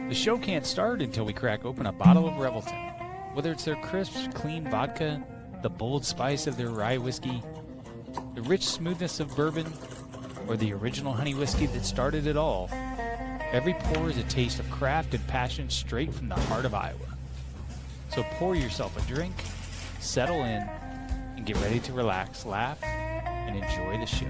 The show can't start until we crack open a bottle of Revelton. Whether it's their crisp, clean vodka, the bold spice of their rye whiskey, the rich smoothness of bourbon, or the original honey whiskey that started it all, every pour is a taste of craft and passion straight from the heart of Iowa. So pour yourself a drink, settle in, and get ready to relax, laugh, and enjoy the show.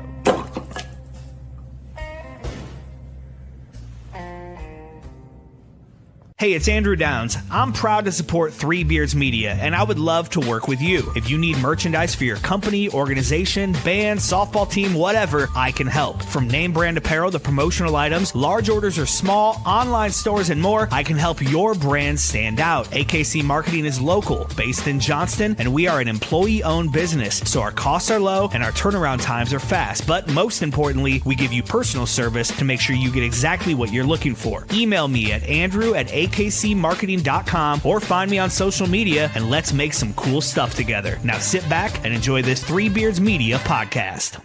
Hey, it's Andrew Downs. I'm proud to support Three Beards Media, and I would love to work with you. If you need merchandise for your company, organization, band, softball team, whatever, I can help. From name brand apparel to promotional items, large orders or small, online stores, and more, I can help your brand stand out. AKC Marketing is local, based in Johnston, and we are an employee-owned business, so our costs are low and our turnaround times are fast. But most importantly, we give you personal service to make sure you get exactly what you're looking for. Email me at andrew@akcmarketing.com or find me on social media, and let's make some cool stuff together. Now sit back and enjoy this Three Beards Media podcast.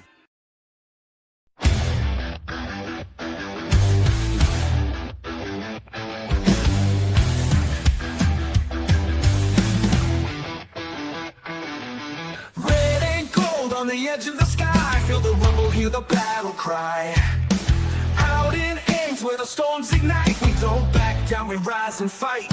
Red and gold on the edge of the sky, feel the rumble, hear the battle cry. Out in Ames where the storms ignite, we don't back down, we rise and fight.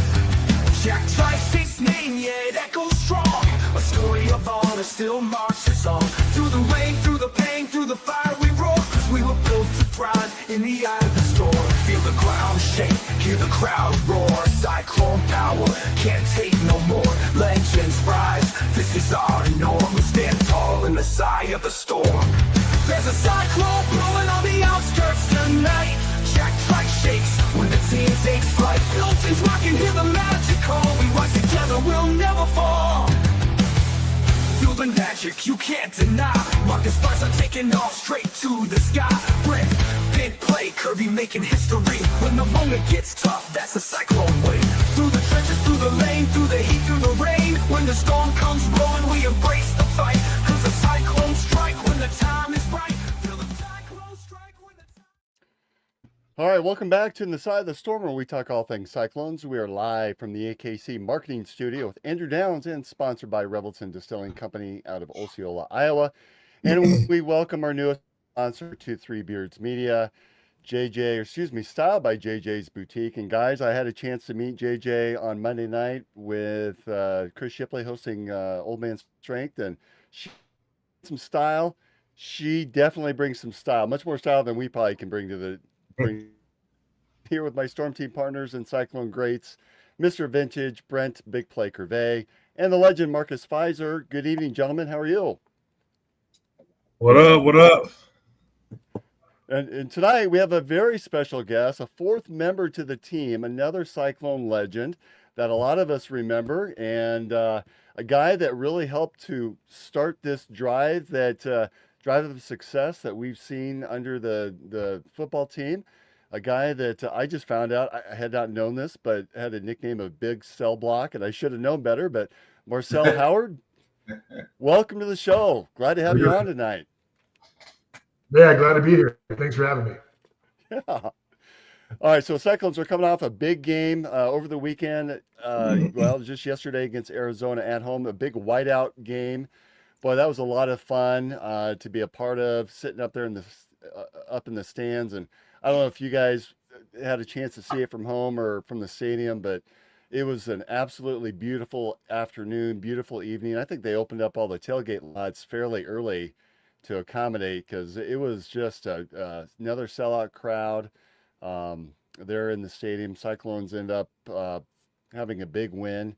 Jack Trice's name, yeah, it echoes strong. A story of honor still marches on. Through the rain, through the pain, through the fire we roar, 'cause we were built to thrive in the eye of the storm. Feel the ground shake, hear the crowd roar. Cyclone power, can't take no more. Legends rise, this is our norm. We stand tall in the eye of the storm. There's a cyclone blowing on the outskirts tonight. Jack Trice shakes when the team takes flight. Milton's rocking, hear the magic call. We rise together, we'll never fall. Feel the magic you can't deny. Rocket stars are taking off straight to the sky. Brick, big play, Kirby making history. When the moment gets tough, that's the cyclone way. Through the trenches, through the lane, through the heat, through the rain. When the storm comes blowing, we embrace the fight. 'Cause the cyclones strike when the time is right. Feel the cyclones strike when the time. All right, welcome back to the Side of the Storm, where we talk all things Cyclones. We are live from the AKC Marketing Studio with Andrew Downs and sponsored by Revelton Distilling Company out of Osceola, Iowa. And we welcome our newest sponsor to Three Beards Media, styled by JJ's Boutique. And guys, I had a chance to meet JJ on Monday night with Chris Shipley hosting Old Man Strength, and she some style. She definitely brings some style, much more style than we probably can bring to the here with my Storm Team partners and Cyclone greats, Mr. Vintage, Brent Big Play Curvey, and the legend Marcus Pfizer. Good evening, gentlemen. How are you? What up? What up? And tonight we have a very special guest, a fourth member to the team, another Cyclone legend that a lot of us remember, and a guy that really helped to start this drive of success that we've seen under the football team. A guy that I just found out, I had not known this, but had a nickname of Big Cell Block, and I should have known better, but Marcel Howard, welcome to the show. Glad to have you on tonight. Yeah, glad to be here. Thanks for having me. Yeah. All right, so Cyclones are coming off a big game over the weekend. Well, just yesterday against Arizona at home, a big whiteout game. Boy, that was a lot of fun to be a part of, sitting up there up in the stands. And I don't know if you guys had a chance to see it from home or from the stadium, but it was an absolutely beautiful afternoon, beautiful evening. I think they opened up all the tailgate lots fairly early to accommodate, because it was just another sellout crowd there in the stadium. Cyclones end up having a big win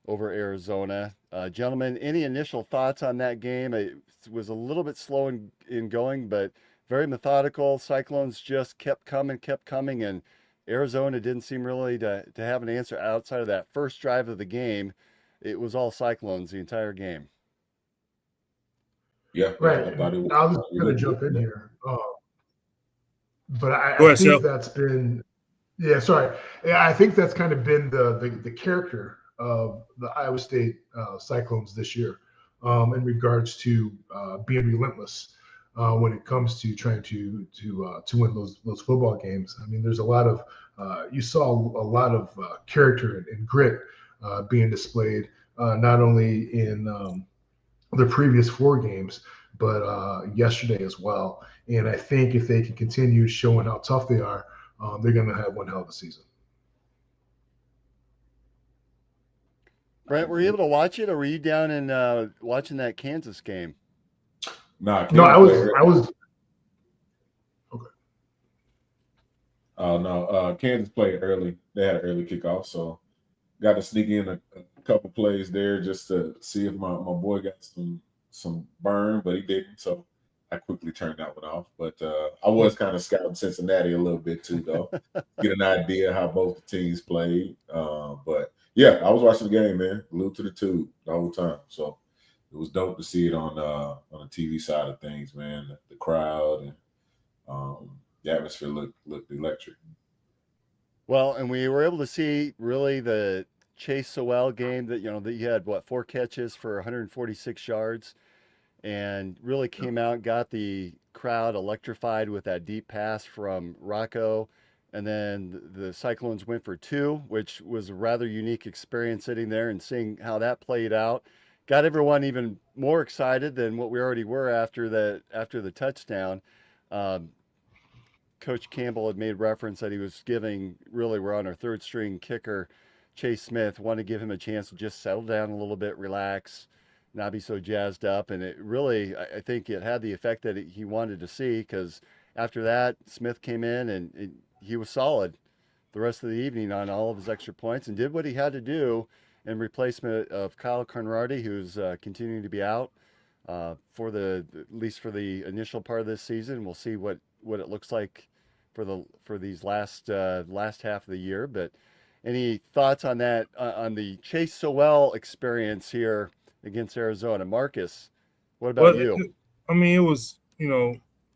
over Arizona. Gentlemen, any initial thoughts on that game? It was a little bit slow in going, but very methodical. Cyclones just kept coming, and Arizona didn't seem really to have an answer outside of that first drive of the game. It was all Cyclones the entire game. Yeah, Right. I'll just kind of jump in here. But I think that's been, I think that's kind of been the character of the Iowa State Cyclones this year in regards to being relentless when it comes to trying to win those football games. I mean, there's a lot of you saw a lot of character and grit being displayed, not only in the previous 4 games, but yesterday as well. And I think if they can continue showing how tough they are, they're going to have one hell of a season. Brent, were you able to watch it, or were you down and watching that Kansas game? Nah, No, I was. Okay. Oh no, Kansas played early. They had an early kickoff, so got to sneak in a couple plays there just to see if my boy got some burn, but he didn't. So I quickly turned that one off. But I was kind of scouting Cincinnati a little bit too, though, get an idea how both teams played. But yeah, I was watching the game, man, glued to the tube the whole time. So it was dope to see it on the TV side of things, man. The crowd and the atmosphere looked electric. Well, and we were able to see really the Chase Sowell game that he had 4 catches for 146 yards, and really came out, got the crowd electrified with that deep pass from Rocco. And then the Cyclones went for 2, which was a rather unique experience sitting there and seeing how that played out. Got everyone even more excited than what we already were after the touchdown. Coach Campbell had made reference that he was we're on our 3rd string kicker, Chase Smith, wanted to give him a chance to just settle down a little bit, relax, not be so jazzed up. And it really, I think it had the effect that he wanted to see, because after that, Smith came in and he was solid the rest of the evening on all of his extra points and did what he had to do in replacement of Kyle Conradi, who's continuing to be out for at least for the initial part of this season. We'll see what it looks like for these last half of the year. But any thoughts on that, on the Chase Sowell experience here against Arizona? Marcus, what about you? It was,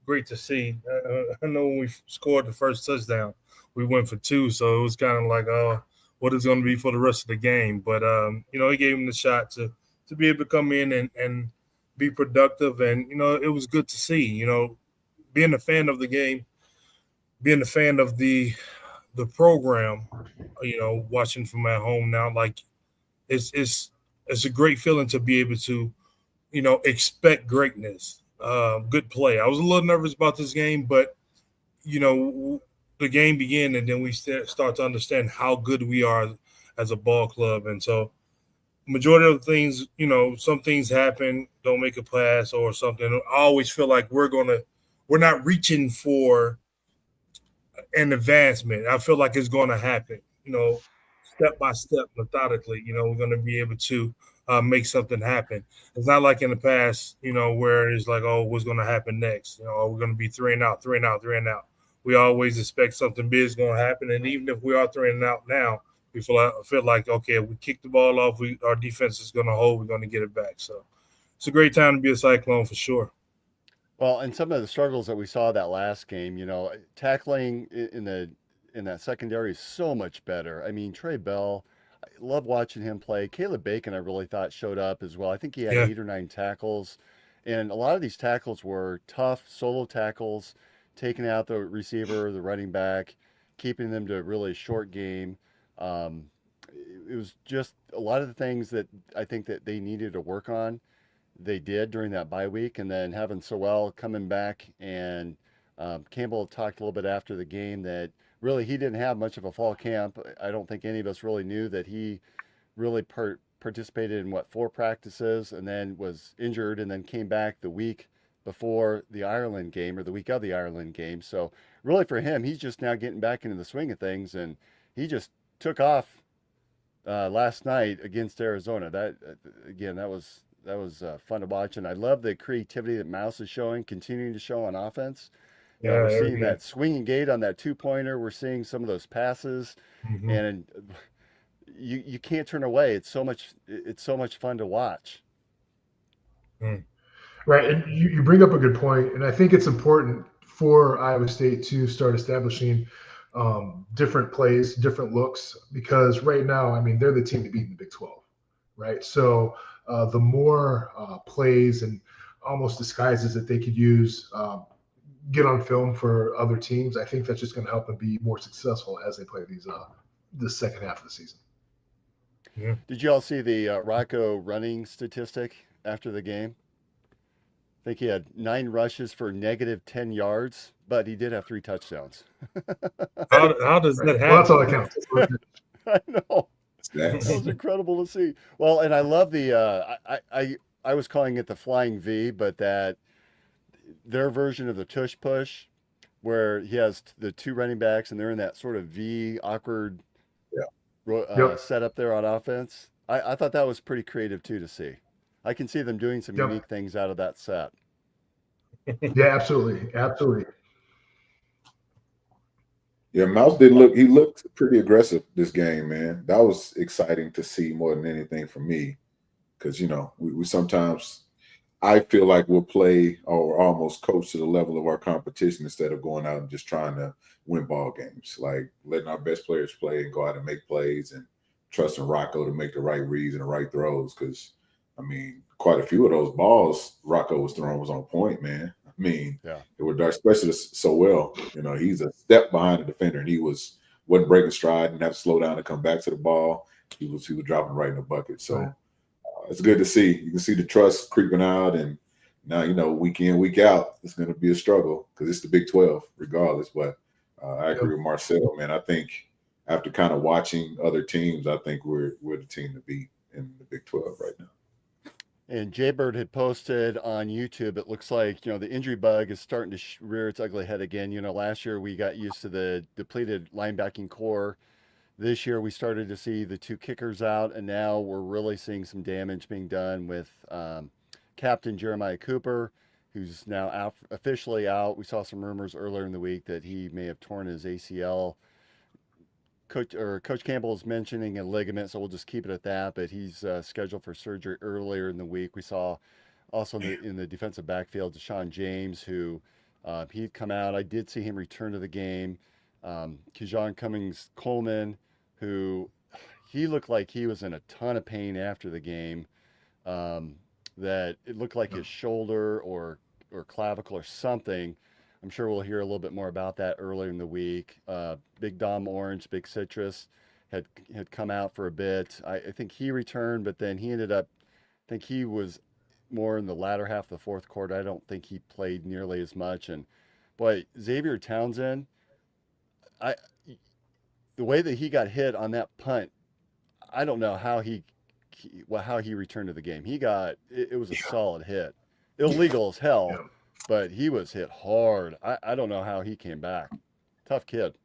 great to see. I know when we scored the first touchdown, we went for 2, so it was kind of like, what is going to be for the rest of the game? But, he gave him the shot to be able to come in and be productive. And, it was good to see, being a fan of the game, being a fan of the program, watching from at home now, like it's a great feeling to be able to, expect greatness, good play. I was a little nervous about this game, but, the game began and then we start to understand how good we are as a ball club. And so majority of the things, some things happen, don't make a pass or something. I always feel like we're not reaching for an advancement. I feel like it's going to happen, step by step, methodically. We're going to be able to make something happen. It's not like in the past, where it's like, oh, what's going to happen next? We're going to be 3 and out. We always expect something big is going to happen. And even if we are 3 and out now, we feel like, okay, if we kick the ball off, our defense is going to hold, we're going to get it back. So it's a great time to be a Cyclone for sure. Well, and some of the struggles that we saw that last game, tackling in that secondary is so much better. I mean, Trey Bell, I love watching him play. Caleb Bacon, I really thought showed up as well. I think he had 8 or 9 tackles, and a lot of these tackles were tough solo tackles, taking out the receiver, the running back, keeping them to a really short game. It was just a lot of the things that I think that they needed to work on. They did during that bye week, and then having Sowell coming back, and Campbell talked a little bit after the game that really he didn't have much of a fall camp. I don't think any of us really knew that he really participated in 4 practices and then was injured and then came back the week before the Ireland game or the week of the Ireland game. So really for him, he's just now getting back into the swing of things, and he just took off last night against Arizona. That was fun to watch, and I love the creativity that Mouse is continuing to show on offense. We're seeing that swinging gate on that 2-pointer. We're seeing some of those passes, and you can't turn away. It's so much fun to watch. Right, and you bring up a good point, and I think it's important for Iowa State to start establishing different plays, different looks, because right now, they're the team to beat in the Big 12, right? So the more plays and almost disguises that they could use, get on film for other teams, I think that's just going to help them be more successful as they play the second half of the season. Yeah. Did you all see the Rocco running statistic after the game? I think he had 9 rushes for negative 10 yards, but he did have 3 touchdowns. How does that happen? Well, that's all that counts. I know. That was incredible to see. Well, and I love the I was calling it the flying V, but that their version of the tush push, where he has the 2 running backs and they're in that sort of V awkward setup there on offense. I thought that was pretty creative too to see. I can see them doing some unique things out of that set. Yeah, absolutely. Absolutely. Yeah, Mouse didn't look, he looked pretty aggressive this game, man. That was exciting to see more than anything for me. Because, you know, we sometimes, I feel like we'll play or almost coach to the level of our competition instead of going out and just trying to win ball games. Like letting our best players play and go out and make plays and trusting Rocco to make the right reads and the right throws. Because, I mean, quite a few of those balls Rocco was throwing was on point, man. I mean, it would especially so well. You know, he's a step behind the defender, and he wasn't breaking stride and have to slow down to come back to the ball. He was dropping right in the bucket. So it's good to see. You can see the trust creeping out, and now, you know, week in, week out, it's going to be a struggle because it's the Big 12 regardless. But I agree with Marcel, man. I think after kind of watching other teams, I think we're the team to beat in the Big 12 right now. And Jaybird had posted on YouTube, it looks like, you know, the injury bug is starting to rear its ugly head again. You know, last year we got used to the depleted linebacking core. This year we started to see the 2 kickers out, and now we're really seeing some damage being done with Captain Jeremiah Cooper, who's now officially out. We saw some rumors earlier in the week that he may have torn his ACL. Coach Campbell is mentioning a ligament, so we'll just keep it at that. But he's scheduled for surgery earlier in the week. We saw also in the defensive backfield, Deshaun James, who he'd come out. I did see him return to the game. Kejon Cummings-Coleman, who he looked like he was in a ton of pain after the game. That it looked like his shoulder or clavicle or something. I'm sure we'll hear a little bit more about that earlier in the week. Big Dom Orange, Big Citrus had come out for a bit. I think he returned, but then he ended up, I think he was more in the latter half of the fourth quarter. I don't think he played nearly as much. And boy, Xavier Townsend, the way that he got hit on that punt, I don't know how he returned to the game. It was a solid hit. Illegal as hell. But he was hit hard. I don't know how he came back. Tough kid.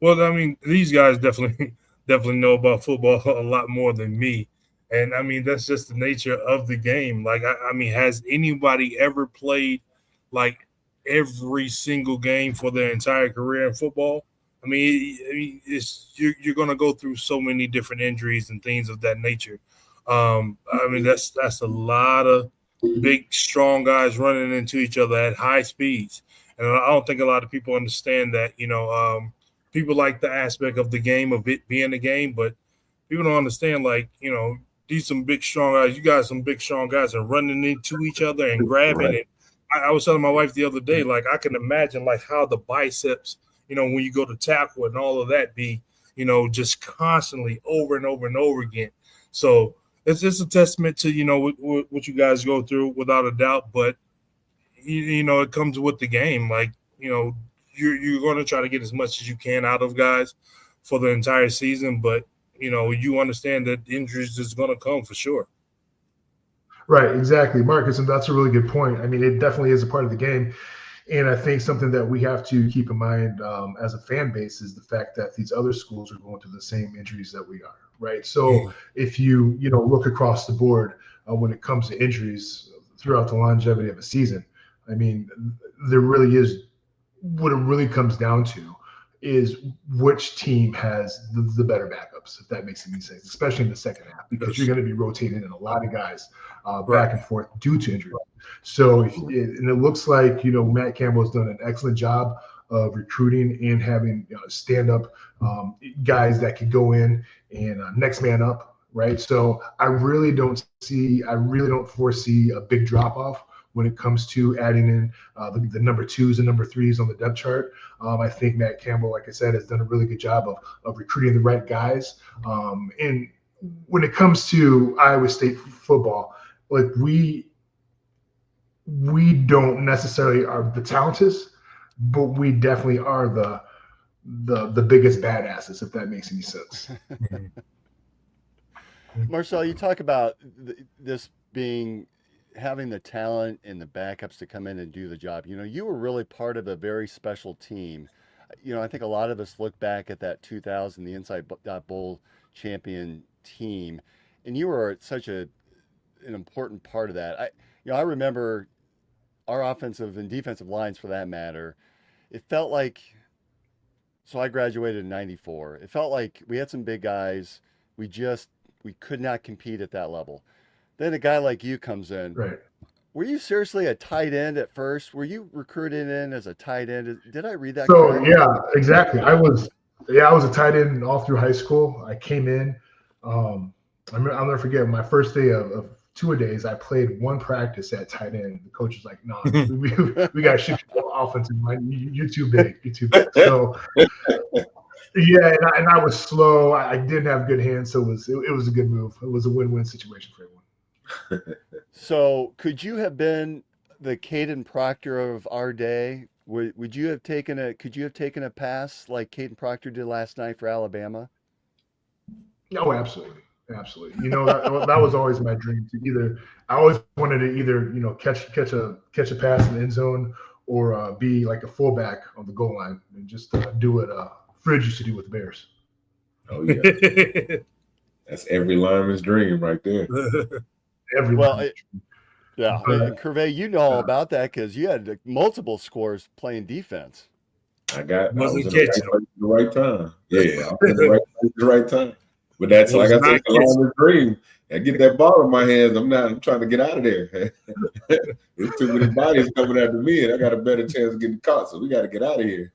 Well, I mean, these guys definitely know about football a lot more than me. And, I mean, that's just the nature of the game. Like, I mean, has anybody ever played, like, every single game for their entire career in football? I mean, you're going to go through so many different injuries and things of that nature. I mean, that's a lot of big, strong guys running into each other at high speeds. And I don't think a lot of people understand that, you know, people like the aspect of the game, of it being a game, but people don't understand, like, you know, these some big, strong guys. You guys, some big, strong guys are running into each other and grabbing it. I was telling my wife the other day, like, I can imagine, like, how the biceps, you know, when you go to tackle and all of that be, you know, just constantly over and over and over again. So it's just a testament to, you know, what you guys go through, without a doubt. But, you know, it comes with the game. Like, you know, you're going to try to get as much as you can out of guys for the entire season. But, you know, you understand that injuries is going to come for sure. Right, exactly, Marcus, and that's a really good point. I mean, it definitely is a part of the game. And I think something that we have to keep in mind as a fan base is the fact that these other schools are going through the same injuries that we are, right? So if you look across the board when it comes to injuries throughout the longevity of a season, I mean, there really is, what it really comes down to is which team has the better backups, if that makes any sense, especially in the second half, because you're going to be rotating in a lot of guys back and forth due to injury. So, and it looks like, you know, Matt Campbell has done an excellent job of recruiting and having stand-up guys that could go in and next man up, right? So I really don't foresee a big drop-off when it comes to adding in the number 2s and number 3s on the depth chart. I think Matt Campbell, like I said, has done a really good job of recruiting the right guys. And when it comes to Iowa State football, like we don't necessarily are the talented, but we definitely are the biggest badasses, if that makes any sense. Marcel, you talk about this being having the talent and the backups to come in and do the job. You know, you were really part of a very special team. You know, I think a lot of us look back at that 2000, the Inside Bowl champion team, and you were such an important part of that. I remember our offensive and defensive lines, for that matter. It felt like, so I graduated in '94. It felt like we had some big guys. We could not compete at that level. Then a guy like you comes in. Right. Were you seriously a tight end at first? Were you recruited in as a tight end? Did I read that So correctly? yeah, exactly. I was a tight end all through high school. I came in. I'll never forget my first day of two-a-days. I played one practice at tight end. The coach was like, "No, we got to shift your offensive line. You're too big. You're too big." So yeah, and I was slow. I didn't have good hands, so it was a good move. It was a win-win situation for everyone. So could you have been the Caden Proctor of our day? Could you have taken a pass like Caden Proctor did last night for Alabama? Oh, absolutely. Absolutely. You know, that was always my dream I always wanted to either, you know, catch a pass in the end zone or be like a fullback on the goal line and just do what Fridge used to do with the Bears. Oh yeah. That's every lineman's dream right there. Yeah. And Curvey, you know all about that because you had multiple scores playing defense. I was in the right time. Yeah, I was in the right place at the right time. But that's like I said, it's a dream. I get that ball in my hands. I'm trying to get out of there. There's too many bodies coming after me, and I got a better chance of getting caught. So we got to get out of here.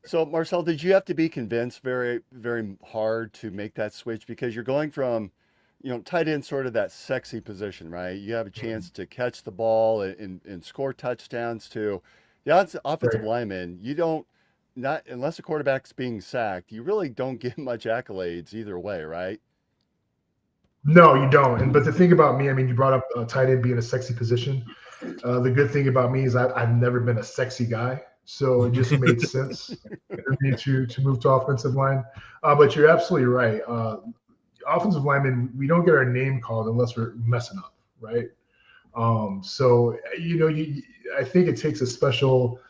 So, Marcel, did you have to be convinced very, very hard to make that switch? Because you're going from, you know, tight end, sort of that sexy position, right? You have a chance to catch the ball and score touchdowns to the offensive lineman. You don't, not unless the quarterback's being sacked, you really don't get much accolades either way, right? No, you don't. But the thing about me, I mean, you brought up tight end being a sexy position. The good thing about me is I've never been a sexy guy. So it just made sense for me to move to offensive line. But you're absolutely right. Offensive linemen, we don't get our name called unless we're messing up, right? So, you know, I think it takes a special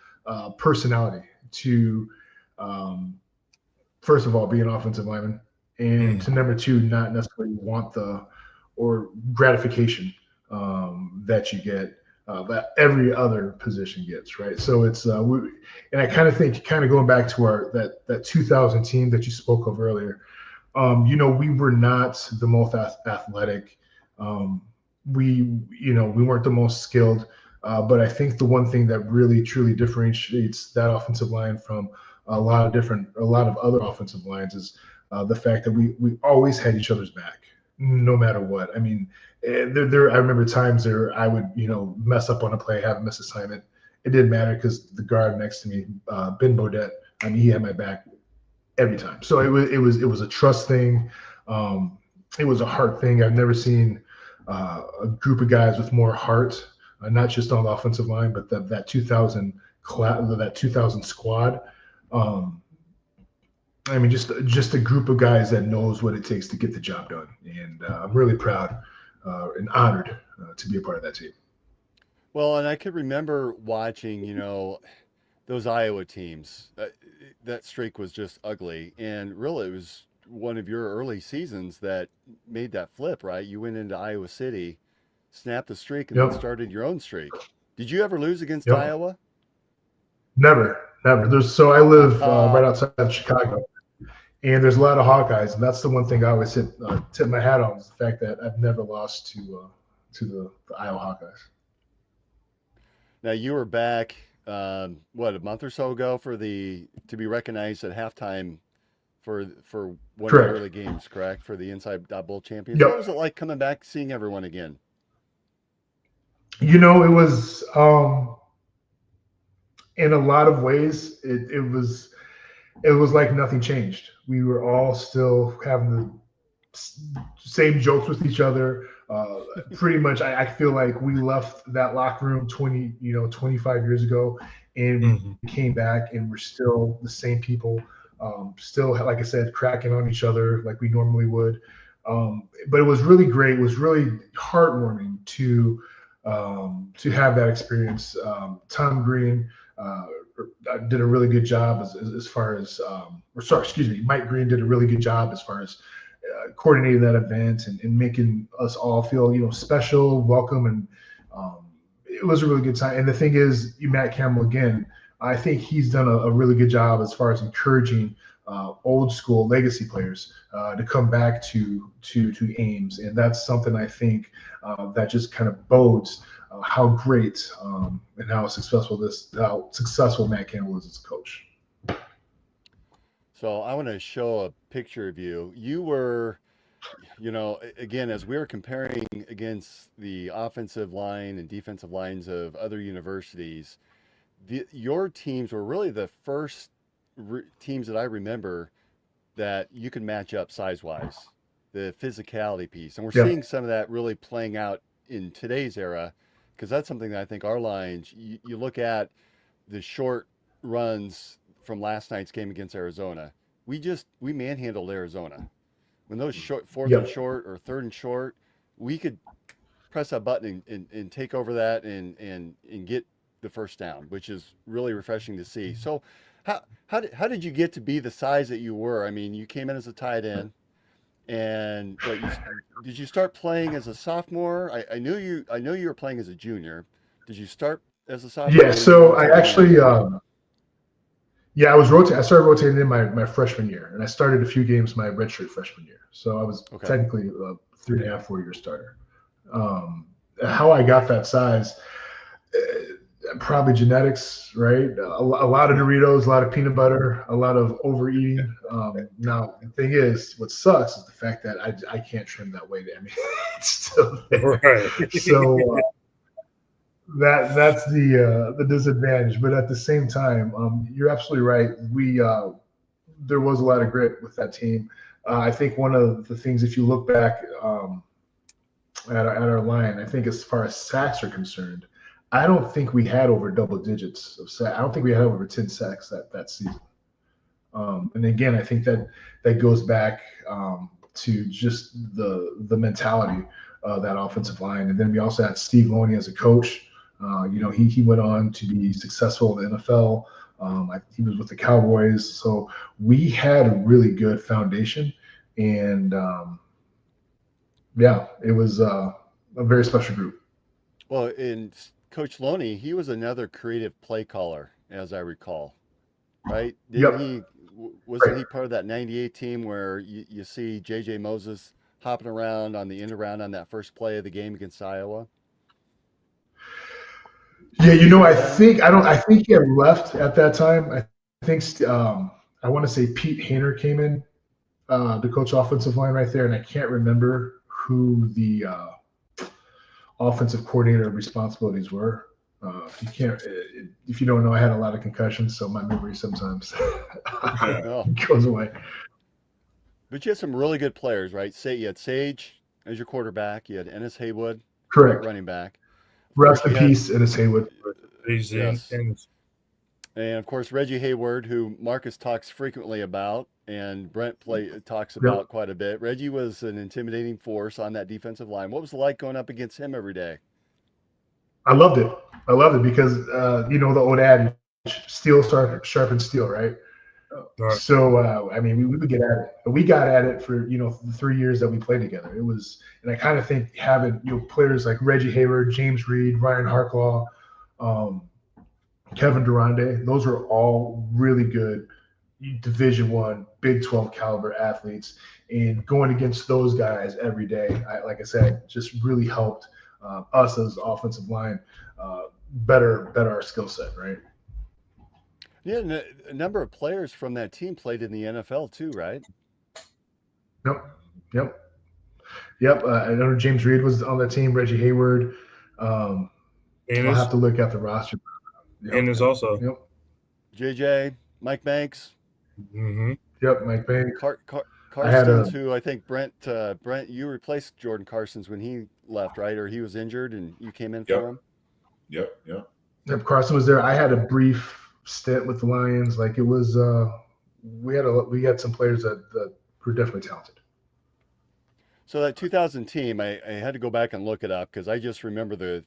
personality to, first of all, be an offensive lineman, and to number two, not necessarily want or gratification that you get that every other position gets, right? So it's and I kind of think, going back to that 2000 team that you spoke of earlier. You know, we were not the most athletic. We weren't the most skilled. But I think the one thing that really truly differentiates that offensive line from a lot of other offensive lines is the fact that we always had each other's back, no matter what. I mean, I remember times there I would, you know, mess up on a play, have a miss assignment. It didn't matter because the guard next to me, Ben Bodette, I mean, he had my back every time. So it was a trust thing. It was a heart thing. I've never seen a group of guys with more heart, not just on the offensive line, but that 2000 squad. I mean, just a group of guys that knows what it takes to get the job done. And I'm really proud and honored to be a part of that team. Well, and I could remember watching, you know, those Iowa teams. That streak was just ugly. And really, it was one of your early seasons that made that flip, right? You went into Iowa City, snapped the streak, and then started your own streak. Did you ever lose against Iowa? Never. I live right outside of Chicago, and there's a lot of Hawkeyes, and that's the one thing I always tip my hat on is the fact that I've never lost to the Iowa Hawkeyes. Now you were back, a month or so ago to be recognized at halftime for one of the early games, correct? For the Inside Bowl champions. What was it like coming back, seeing everyone again? It was in a lot of ways it was like nothing changed. We were all still having the same jokes with each other. Pretty much, I feel like we left that locker room 25 years ago, and we came back and we're still the same people. Still, like I said, cracking on each other like we normally would. But it was really great. It was really heartwarming to have that experience. Tom Green did a really good job as far as, Mike Green did a really good job as far as coordinating that event and making us all feel, special, welcome. And it was a really good time. And the thing is, Matt Campbell, again, I think he's done a really good job as far as encouraging old school legacy players to come back to Ames. And that's something I think that just kind of bodes how great and how successful Matt Campbell is as a coach. So I want to show a picture of you. You were, again, as we were comparing against the offensive line and defensive lines of other universities, your teams were really the first teams that I remember that you could match up size-wise, the physicality piece. And we're seeing some of that really playing out in today's era, because that's something that I think our lines, you look at the short runs from last night's game against Arizona. We manhandled Arizona. When those fourth and short or third and short, we could press a button and take over that and get the first down, which is really refreshing to see. So how did you get to be the size that you were? I mean, you came in as a tight end, and did you start playing as a sophomore? I knew you were playing as a junior. Did you start as a sophomore? Yeah, so I actually I started rotating in my freshman year, and I started a few games my redshirt freshman year. So I was technically a 3.5, 4-year starter. How I got that size, probably genetics, right? A lot of Doritos, a lot of peanut butter, a lot of overeating. Now, the thing is, what sucks is the fact that I can't trim that weight. I mean, it's still there. Right. So that's the disadvantage. But at the same time, you're absolutely right. There was a lot of grit with that team. I think one of the things, if you look back at our line, I think as far as sacks are concerned, I don't think we had over double digits of sacks. I don't think we had over 10 sacks that season. And again, I think that goes back to just the mentality of that offensive line. And then we also had Steve Loney as a coach. He went on to be successful in the NFL. He was with the Cowboys. So we had a really good foundation. And it was a very special group. Well, in Coach Loney, he was another creative play caller, as I recall, right? Wasn't he part of that 98 team where you see J.J. Moses hopping around on the end around on that first play of the game against Iowa? Yeah, I think he had left at that time. I think I want to say Pete Hainer came in to coach offensive line right there, and I can't remember who the offensive coordinator responsibilities were. If you don't know, I had a lot of concussions, so my memory sometimes goes away. But you had some really good players, right? You had Sage as your quarterback. You had Ennis Haywood, correct, running back. Rest in peace, Ennis Haywood. Yes. And of course, Reggie Hayward, who Marcus talks frequently about, and Brent talks about quite a bit. Reggie was an intimidating force on that defensive line. What was it like going up against him every day? I loved it because the old adage, steel sharpens steel, right? Right. So we would get at it. But we got at it for the 3 years that we played together. It was, and I kind of think having players like Reggie Hayward, James Reed, Ryan Harklaw, Kevin Durande, those are all really good Division I, Big 12 caliber athletes, and going against those guys every day, like I said, just really helped us as offensive line better our skill set, right? Yeah, and a number of players from that team played in the NFL too, right? Yep. I know James Reed was on that team, Reggie Hayward. I'll have to look at the roster. And there's also JJ, Mike Banks. Mm-hmm. Yep, Mike Banks. Carson's, who I think Brent, you replaced Jordan Carson's when he left, right? Or he was injured and you came in for him? Yep. Carson was there. I had a brief stint with the Lions. Like it was, we had some players that were definitely talented. So that 2000 team, I had to go back and look it up because I just remember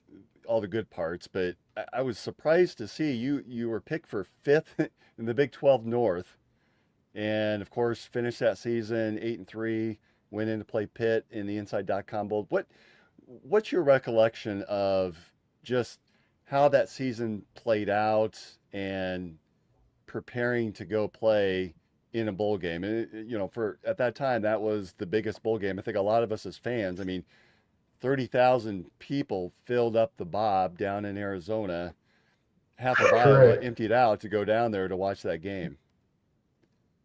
all the good parts. But I was surprised to see you were picked for 5th in the Big 12 North, and of course finished that season 8-3. Went in to play Pitt in the Inside.com Bowl. What's your recollection of just how that season played out and preparing to go play in a bowl game? And, for at that time, that was the biggest bowl game. I think a lot of us as fans, 30,000 people filled up the Bob down in Arizona. Half of Iowa emptied out to go down there to watch that game.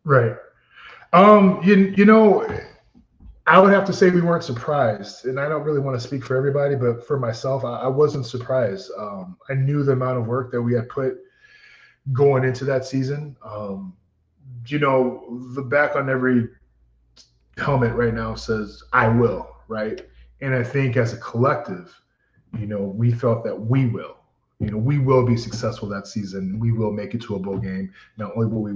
Right. I would have to say we weren't surprised, and I don't really want to speak for everybody, but for myself, I wasn't surprised. I knew the amount of work that we had put going into that season. The back on every helmet right now says, I will, right? And I think as a collective, we felt that we will. We will be successful that season. We will make it to a bowl game. Not only will we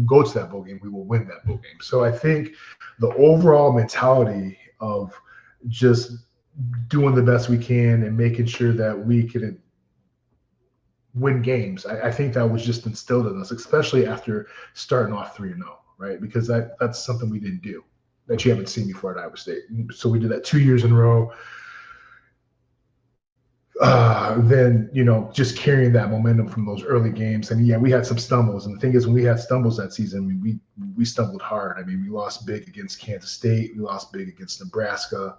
go to that bowl game, we will win that bowl game. So I think the overall mentality of just doing the best we can and making sure that we can win games, I think that was just instilled in us, especially after starting off 3-0, right? Because that's something we didn't do that you haven't seen before at Iowa State. So we did that 2 years in a row. Then, just carrying that momentum from those early games. And yeah, we had some stumbles. And the thing is, when we had stumbles that season, we stumbled hard. We lost big against Kansas State. We lost big against Nebraska.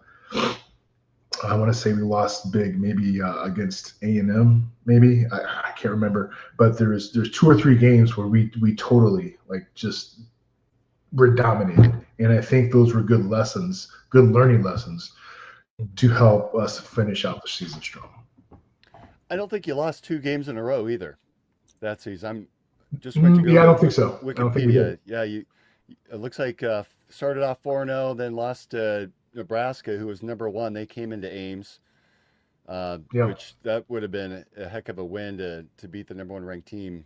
I want to say we lost big maybe against A&M, maybe. I can't remember. But there's 2 or 3 games where we totally just were dominated. And I think those were good lessons, good learning lessons to help us finish out the season strong. I don't think you lost 2 games in a row either that season. I don't think so. Wikipedia. It looks like started off 4-0, then lost to Nebraska, who was number 1. They came into Ames, which that would have been a heck of a win to beat the number 1 ranked team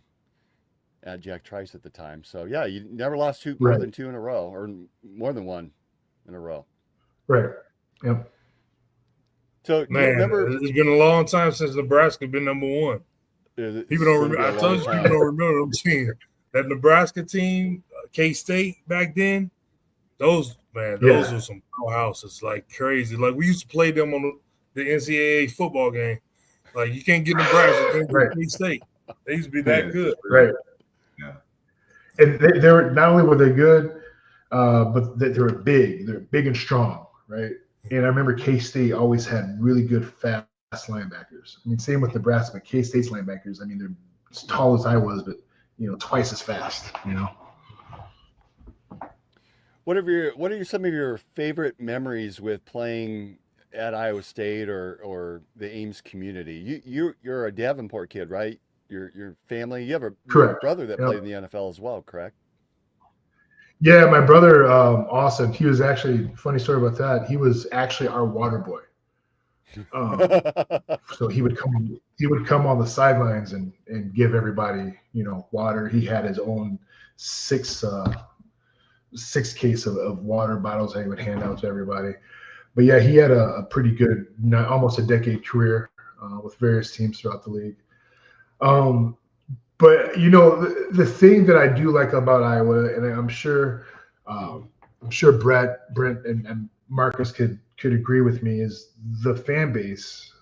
at Jack Trice at the time. So yeah, you never lost more than 2 in a row, or more than 1 in a row. Right. Yep. So it's been a long time since Nebraska been number 1. People don't remember. I told you, people don't remember them team. That Nebraska team, K-State back then. Those were some powerhouses, like crazy. Like we used to play them on the NCAA football game. Like you can't get Nebraska, you can't get K-State. They used to be that good. Right. Yeah. And they were not only were they good, but they were big. They're big and strong, right? And I remember K-State always had really good, fast linebackers. Same with Nebraska, but K-State's linebackers, they're as tall as I was, but, twice as fast, What are some of your favorite memories with playing at Iowa State or the Ames community? You're a Davenport kid, right? Your family, you have a brother that played in the NFL as well, correct? Yeah, my brother, Austin, he was actually, funny story about that, he was actually our water boy. So he would come on the sidelines and give everybody, water. He had his own six case of water bottles that he would hand out to everybody. But yeah, he had a pretty good, almost a decade career with various teams throughout the league. But the thing that I do like about Iowa, and I'm sure Brent and Marcus could agree with me, is the fan base.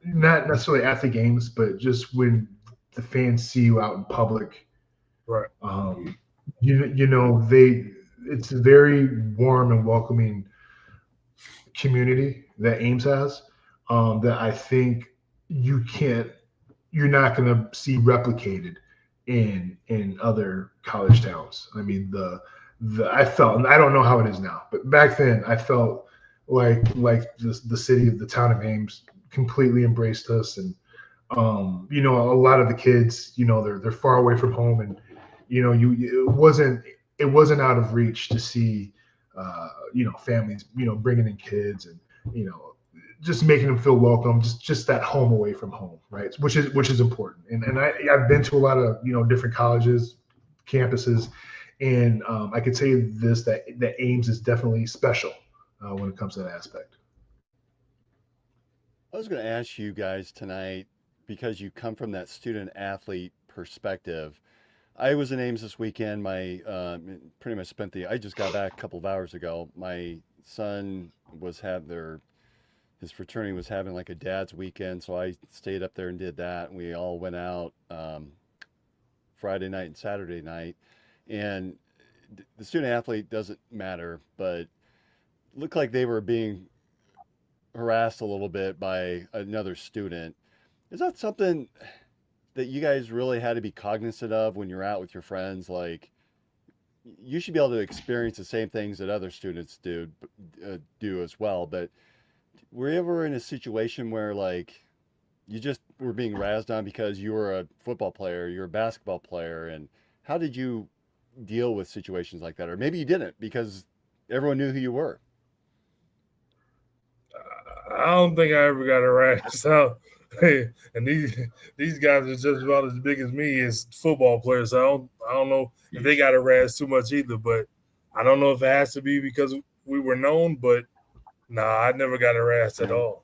Not necessarily at the games, but just when the fans see you out in public, right? It's a very warm and welcoming community that Ames has. That I think you're not going to see replicated in other college towns. I felt, and I don't know how it is now, but back then I felt like the town of Ames completely embraced us. And you know, a lot of the kids, you know, they're far away from home, and you know, it wasn't out of reach to see you know, families, you know, bringing in kids, and you know, just making them feel welcome, just that home away from home, right? Which is important. And I've been to a lot of, you know, different colleges, campuses, and I could tell you this, that Ames is definitely special when it comes to that aspect. I was going to ask you guys tonight, because you come from that student athlete perspective. I was in Ames this weekend. My pretty much I just got back a couple of hours ago. My son his fraternity was having like a dad's weekend, so I stayed up there and did that. And we all went out Friday night and Saturday night. And the student athlete doesn't matter, but it looked like they were being harassed a little bit by another student. Is that something that you guys really had to be cognizant of when you're out with your friends? Like, you should be able to experience the same things that other students do as well. But were you ever in a situation where, like, you just were being razzed on because you were a football player, you're a basketball player, and how did you deal with situations like that? Or maybe you didn't because everyone knew who you were. I don't think I ever got harassed. So, and these guys are just about as big as me as football players. So I don't know if they got harassed too much either. But I don't know if it has to be because we were known. But nah, I never got harassed at all.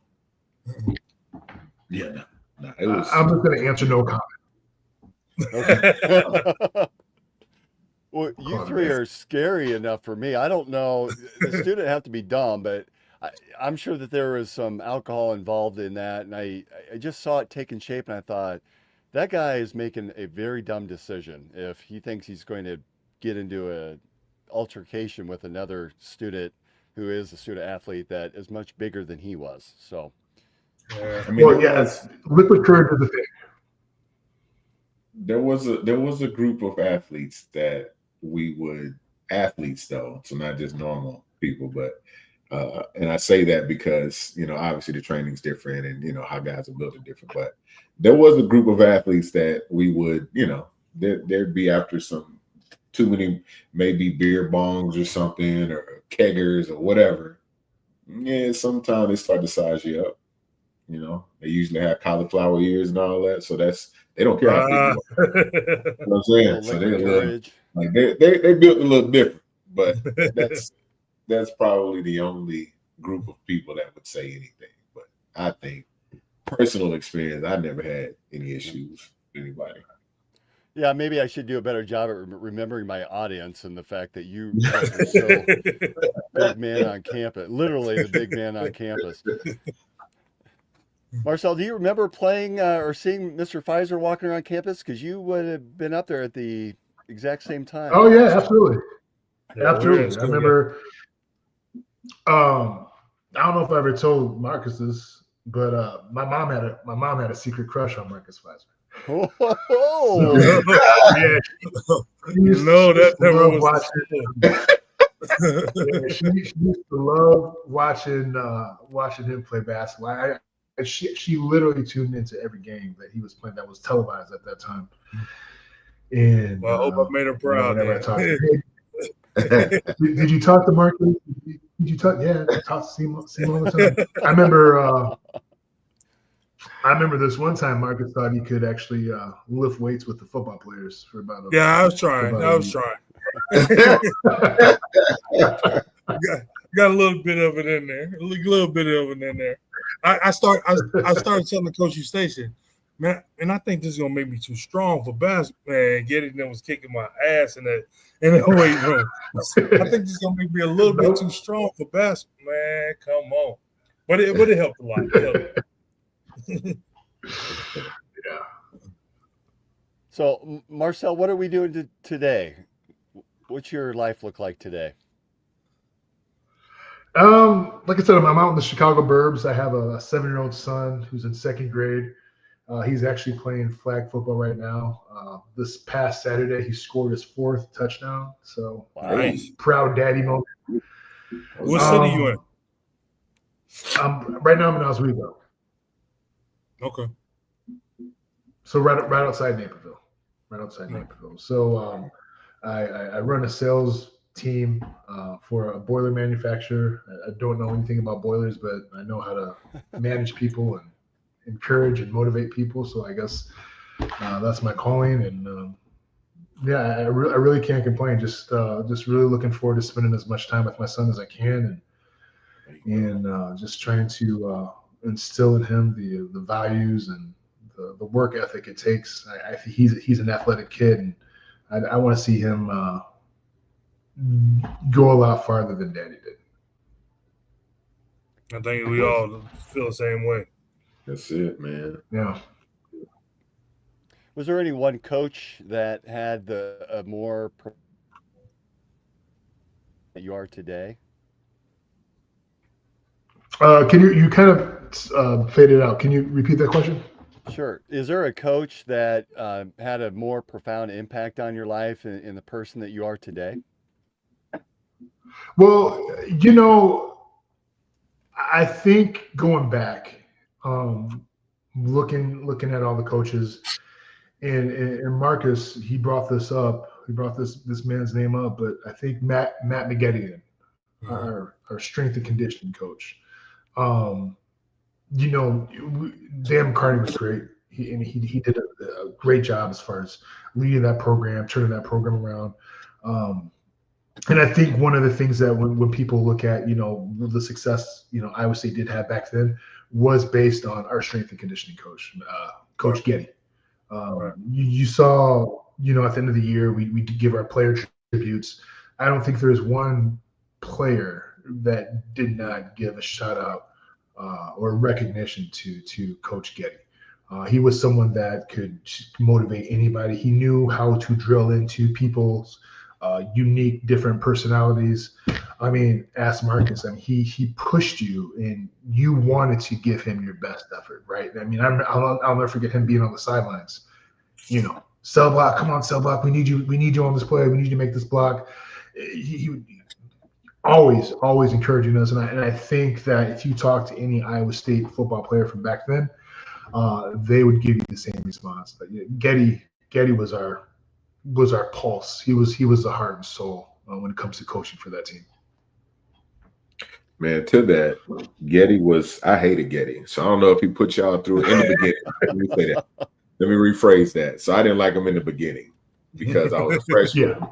Yeah, no, it was. I'm just going to answer no comment. Okay. Well, you three are scary enough for me. I don't know. The student have to be dumb, but I'm sure that there was some alcohol involved in that. And I just saw it taking shape, and I thought, that guy is making a very dumb decision if he thinks he's going to get into a altercation with another student who is a student athlete that is much bigger than he was. So, I mean, liquid courage is a thing. There was a group of athletes that athletes though, so not just normal people, but and I say that because, you know, obviously the training's different and, you know, how guys are built different, but there was a group of athletes that we would, you know, there'd be after some too many, maybe beer bongs or something or keggers or whatever. Yeah, sometimes they start to size you up. You know, they usually have cauliflower ears and all that, so they don't care how big you are. You know what I'm saying? So they built a little different, but that's probably the only group of people that would say anything. But I think personal experience, I never had any issues with anybody. Yeah, maybe I should do a better job at remembering my audience and the fact that you guys are so big man on campus, literally the big man on campus. Marcel, do you remember playing or seeing Mr. Pfizer walking around campus? Because you would have been up there at the exact same time. Oh yeah, absolutely, Yeah, absolutely. I remember. I don't know if I ever told Marcus this, but my mom had a secret crush on Marcus Pfizer. Oh, Yeah, that never was she used to love watching him play basketball. She literally tuned into every game that he was playing that was televised at that time. And well, I hope I made her proud. Did you talk to Mark? Did you talk? Yeah, I talked to him all the time. I remember this one time Marcus thought he could actually lift weights with the football players for about a I was trying. Got a little bit of it in there. I started telling Coach Station, man, and I think this is gonna make me too strong for basketball. Man, Getty was kicking my ass in that weight room. I think this is gonna make me a little bit too strong for basketball. Man, come on. But it helped a lot. Yeah. So, Marcel, what are we doing today? What's your life look like today? Like I said, I'm out in the Chicago burbs. I have a 7-year-old son who's in 2nd grade. He's actually playing flag football right now. This past Saturday, he scored his 4th touchdown. So, Nice. Proud daddy moment. What city you in? Right now I'm in Oswego. Okay. So right outside Naperville. So I run a sales team for a boiler manufacturer. I don't know anything about boilers, but I know how to manage people and encourage and motivate people. So I guess that's my calling. And I really can't complain. Just really looking forward to spending as much time with my son as I can, and just trying to instill in him the values and the work ethic it takes. I think he's an athletic kid, and I want to see him go a lot farther than Daddy did. I think we all feel the same way. That's it, man. Yeah. Was there any one coach that had a more that you are today? Can you kind of faded out? Can you repeat that question? Sure. Is there a coach that had a more profound impact on your life and the person that you are today? Well, I think going back, looking at all the coaches, and Marcus, he brought this up. He brought this man's name up, but I think Matt McGettigan, our strength and conditioning coach. Dan McCartney was great. He did a great job as far as leading that program, turning that program around. And I think one of the things that when people look at, the success, Iowa State did have back then was based on our strength and conditioning coach, Coach Getty. You saw, at the end of the year, we give our player tributes. I don't think there's one player that did not give a shout out or recognition to Coach Getty. He was someone that could motivate anybody. He knew how to drill into people's unique, different personalities. I mean, ask Marcus. I mean, he pushed you, and you wanted to give him your best effort, right? I mean, I'll never forget him being on the sidelines. Cell block, come on, cell block. We need you on this play. We need you to make this block. He always encouraging us, and I think that if you talk to any Iowa State football player from back then, they would give you the same response. But Getty was our pulse. He was the heart and soul when it comes to coaching for that team. Man, to that, I hated Getty. So I don't know if he put y'all through in the beginning. Let me say that. Let me rephrase that. So I didn't like him in the beginning because I was a freshman. Yeah.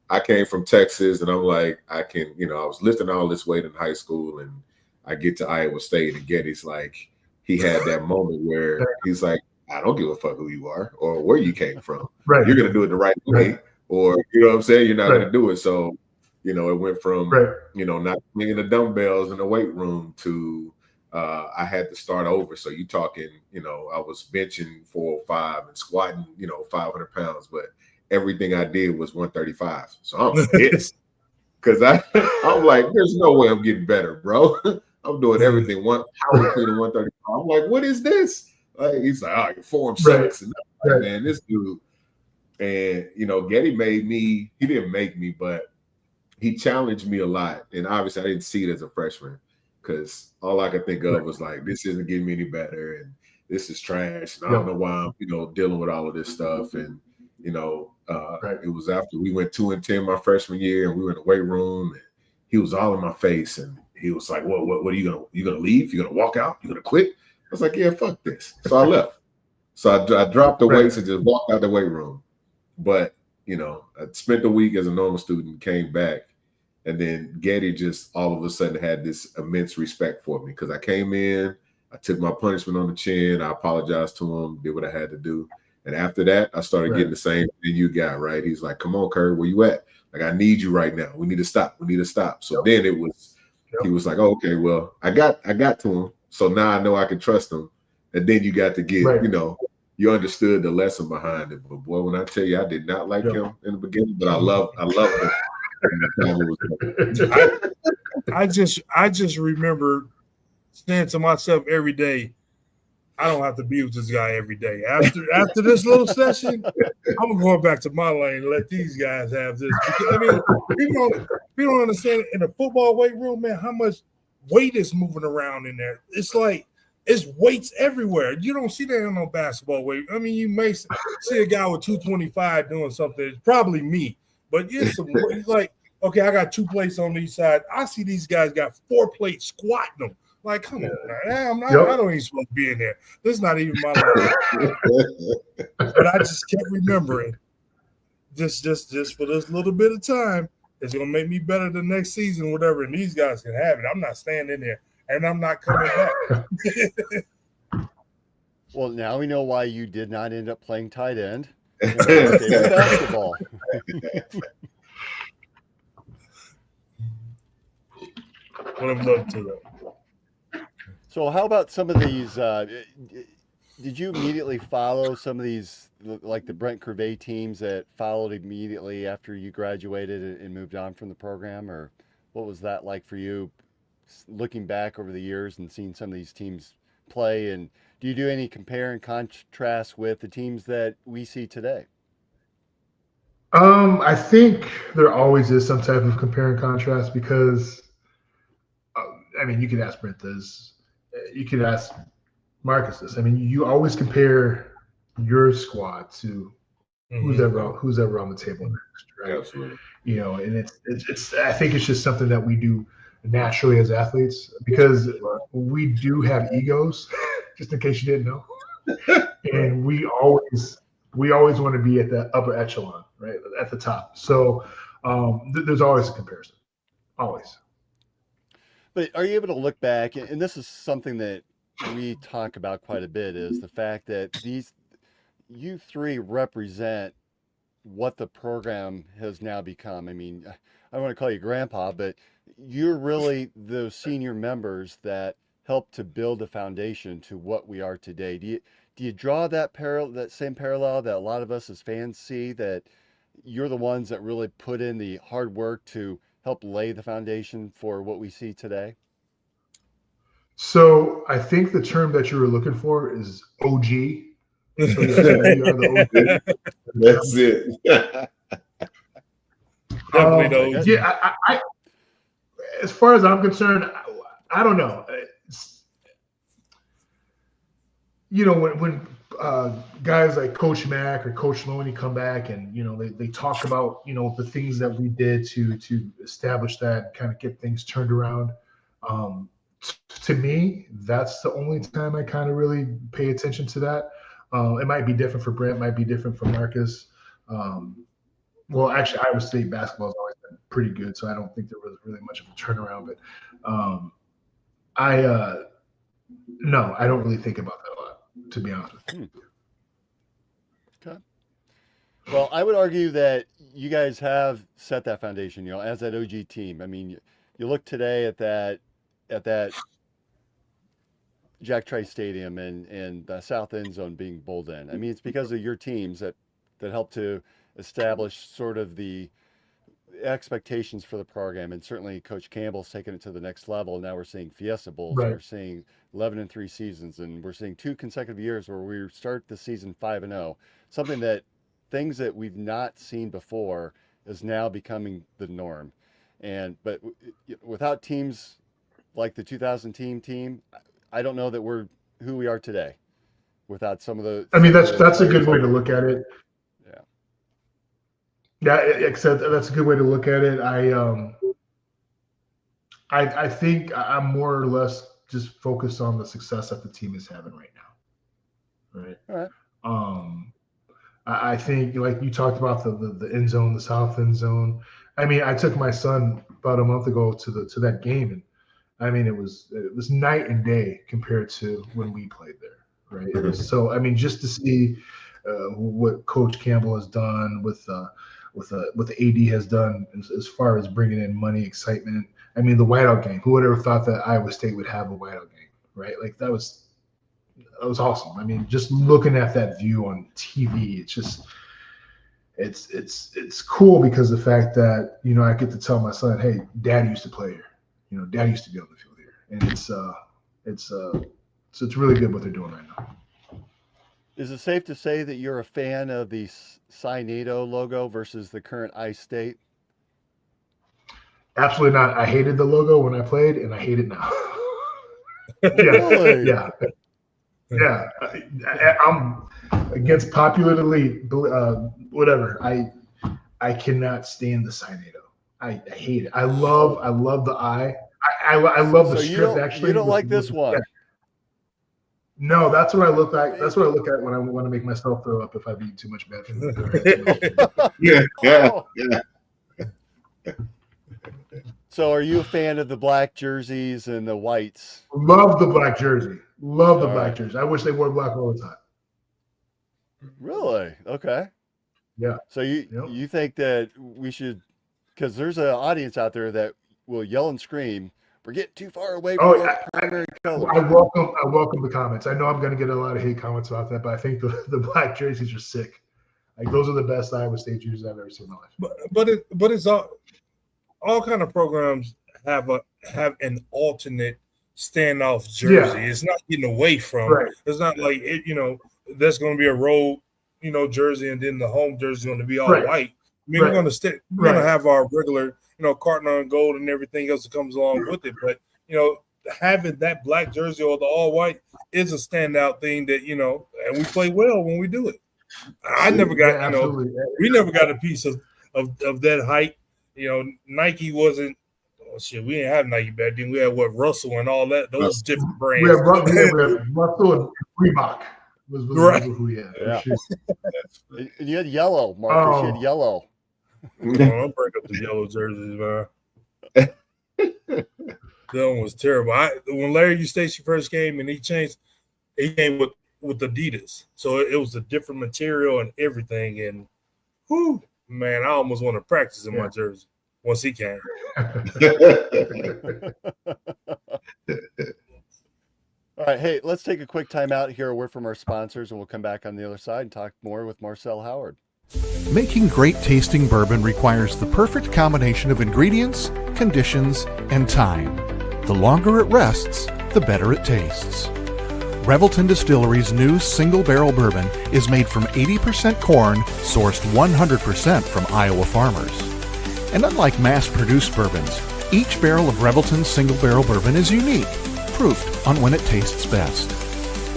I came from Texas, and I'm like, I was lifting all this weight in high school, and I get to Iowa State, and Getty's like, he had that moment where he's like, I don't give a fuck who you are or where you came from. Right. You're going to do it the right way, or, you know what I'm saying? You're not going to do it. So, it went from, not bringing the dumbbells in the weight room to I had to start over. So you talking, I was benching 405 and squatting, 500 pounds, but everything I did was 135. So I'm pissed because I'm like, there's no way I'm getting better, bro. I'm doing everything power cleaning 135. I'm like, what is this? He's like, your form sucks. And I'm like, man, this dude. And Getty he didn't make me, but he challenged me a lot. And obviously I didn't see it as a freshman because all I could think of was like, this isn't getting me any better, and this is trash. And I don't know why I'm, dealing with all of this stuff. And it was after we went 2-10 my freshman year, and we were in the weight room, and he was all in my face, and he was like, "What are you gonna leave? You gonna walk out? You gonna quit?" I was like, "Yeah, fuck this." So I left. So I dropped the weights and just walked out the weight room. But I spent the week as a normal student, came back, and then Getty just all of a sudden had this immense respect for me because I came in, I took my punishment on the chin, I apologized to him, did what I had to do. And after that, I started getting the same thing you got, right? He's like, "Come on, Kurt, where you at? Like, I need you right now. We need to stop. So then it was, he was like, "Oh, okay, well, I got to him. So now I know I can trust him." And then you got to get, you understood the lesson behind it. But boy, when I tell you, I did not like him in the beginning, but I loved him. I just remember saying to myself every day, I don't have to be with this guy every day. After this little session, I'm going back to my lane and let these guys have this. Because, I mean, people don't understand in a football weight room, man, how much weight is moving around in there. It's like it's weights everywhere. You don't see that in no basketball weight. I mean, you may see a guy with 225 doing something. It's probably me, but it's like, okay, I got 2 plates on each side. I see these guys got 4 plates squatting them. Like, come on, man. I don't even supposed to be in there. This is not even my life. But I just kept remembering, just for this little bit of time, it's gonna make me better the next season, whatever. And these guys can have it. I'm not staying in there, and I'm not coming back. Well, now we know why you did not end up playing tight end in basketball. Would have loved to though. So how about some of these, did you immediately follow some of these, like the Brent Curvey teams that followed immediately after you graduated and moved on from the program? Or what was that like for you, looking back over the years and seeing some of these teams play? And do you do any compare and contrast with the teams that we see today? I think there always is some type of compare and contrast because, I mean, you could ask Brent this, you could ask Marcus this. I mean, you always compare your squad to who's ever on the table next, right? Absolutely. You know, and it's I think it's just something that we do naturally as athletes because we do have egos, just in case you didn't know, and we always want to be at the upper echelon, right, at the top. So there's always a comparison, always. But are you able to look back, and this is something that we talk about quite a bit, is the fact that you three represent what the program has now become. I mean, I don't want to call you grandpa, but you're really those senior members that helped to build the foundation to what we are today. Do you draw that same parallel that a lot of us as fans see, that you're the ones that really put in the hard work to help lay the foundation for what we see today? So I think the term that you were looking for is OG. So you are the OG. That's it. Definitely those. Yeah, I as far as I'm concerned, I don't know. You know, when guys like Coach Mack or Coach Loney come back and, you know, they talk about, you know, the things that we did to establish that and kind of get things turned around. To me, that's the only time I kind of really pay attention to that. It might be different for Brent, might be different for Marcus. Well, actually, Iowa State basketball has always been pretty good, so I don't think there was really much of a turnaround. But no, I don't really think about that a lot, to be honest with you. Okay. Well, I would argue that you guys have set that foundation, you know, as that OG team. I mean, you look today at that Jack Trice Stadium and the south end zone being bowled in. I mean, it's because of your teams that helped to establish sort of the expectations for the program. And certainly Coach Campbell's taken it to the next level. Now we're seeing Fiesta Bowls. Right. We're seeing 11-3 seasons, and we're seeing 2 consecutive years where we start the season 5-0. Things that we've not seen before is now becoming the norm. But without teams like the 2000 team, I don't know that we're who we are today without some of the. I mean, that's a good way to look at it. Yeah, except that's a good way to look at it. I think I'm more or less just focused on the success that the team is having right now. Right. All right. I think, like you talked about the end zone, the south end zone. I mean, I took my son about a month ago to that game, and I mean, it was night and day compared to when we played there, right? So, I mean, just to see what Coach Campbell has done with the AD has done as far as bringing in money, excitement. I mean, the whiteout game. Who would ever thought that Iowa State would have a whiteout game, right? Like that was awesome. I mean, just looking at that view on TV, it's just it's cool because the fact that, you know, I get to tell my son, hey, Dad used to play here. You know, Dad used to be on the field here, and it's really good what they're doing right now. Is it safe to say that you're a fan of the Cy-NATO logo versus the current I-State? Absolutely not. I hated the logo when I played, and I hate it now. Really? Yeah. Yeah, I'm against popularly whatever. I cannot stand the Sineado. I hate it. I love the eye. I love the strip. Actually, you don't like this one. No, that's what I look like. That's what I look at when I want to make myself throw up if I've eaten too much bad food. Yeah. So, are you a fan of the black jerseys and the whites? Love the black jersey. Love the black jersey. I wish they wore black all the time. Really? Okay. Yeah. So you think that we should, because there's an audience out there that will yell and scream, "We're getting too far away from our primary colors." I welcome the comments. I know I'm going to get a lot of hate comments about that, but I think the black jerseys are sick. Like those are the best Iowa State jerseys I've ever seen in my life. But it's all kind of programs have an alternate standoff jersey. Yeah. It's not getting away from. Right. It's not like there's going to be a road jersey and then the home jersey is going to be all white. I mean, we're going to we're going to have our regular cardinal and gold and everything else that comes along with it. But having that black jersey or the all white is a standout thing that and we play well when we do it. I never got we never got a piece of that hype. Nike wasn't. Oh shit, we didn't have Nike back then. We had Russell and all that. Those different brands. We had Russell and Reebok. Was who we had. Yeah. You had yellow, Marcus. You had yellow. I'll break up the yellow jerseys, man. That one was terrible. When Larry Eustace first came and he came with Adidas, so it was a different material and everything. And whew, man, I almost want to practice in my jersey once he came. All right, hey, let's take a quick time out here, a word from our sponsors, and we'll come back on the other side and talk more with Marcel Howard. Making great tasting bourbon requires the perfect combination of ingredients, conditions, and time. The longer it rests, the better it tastes. Revelton Distillery's new single barrel bourbon is made from 80% corn, sourced 100% from Iowa farmers. And unlike mass-produced bourbons, each barrel of Revelton's single barrel bourbon is unique, proofed on when it tastes best.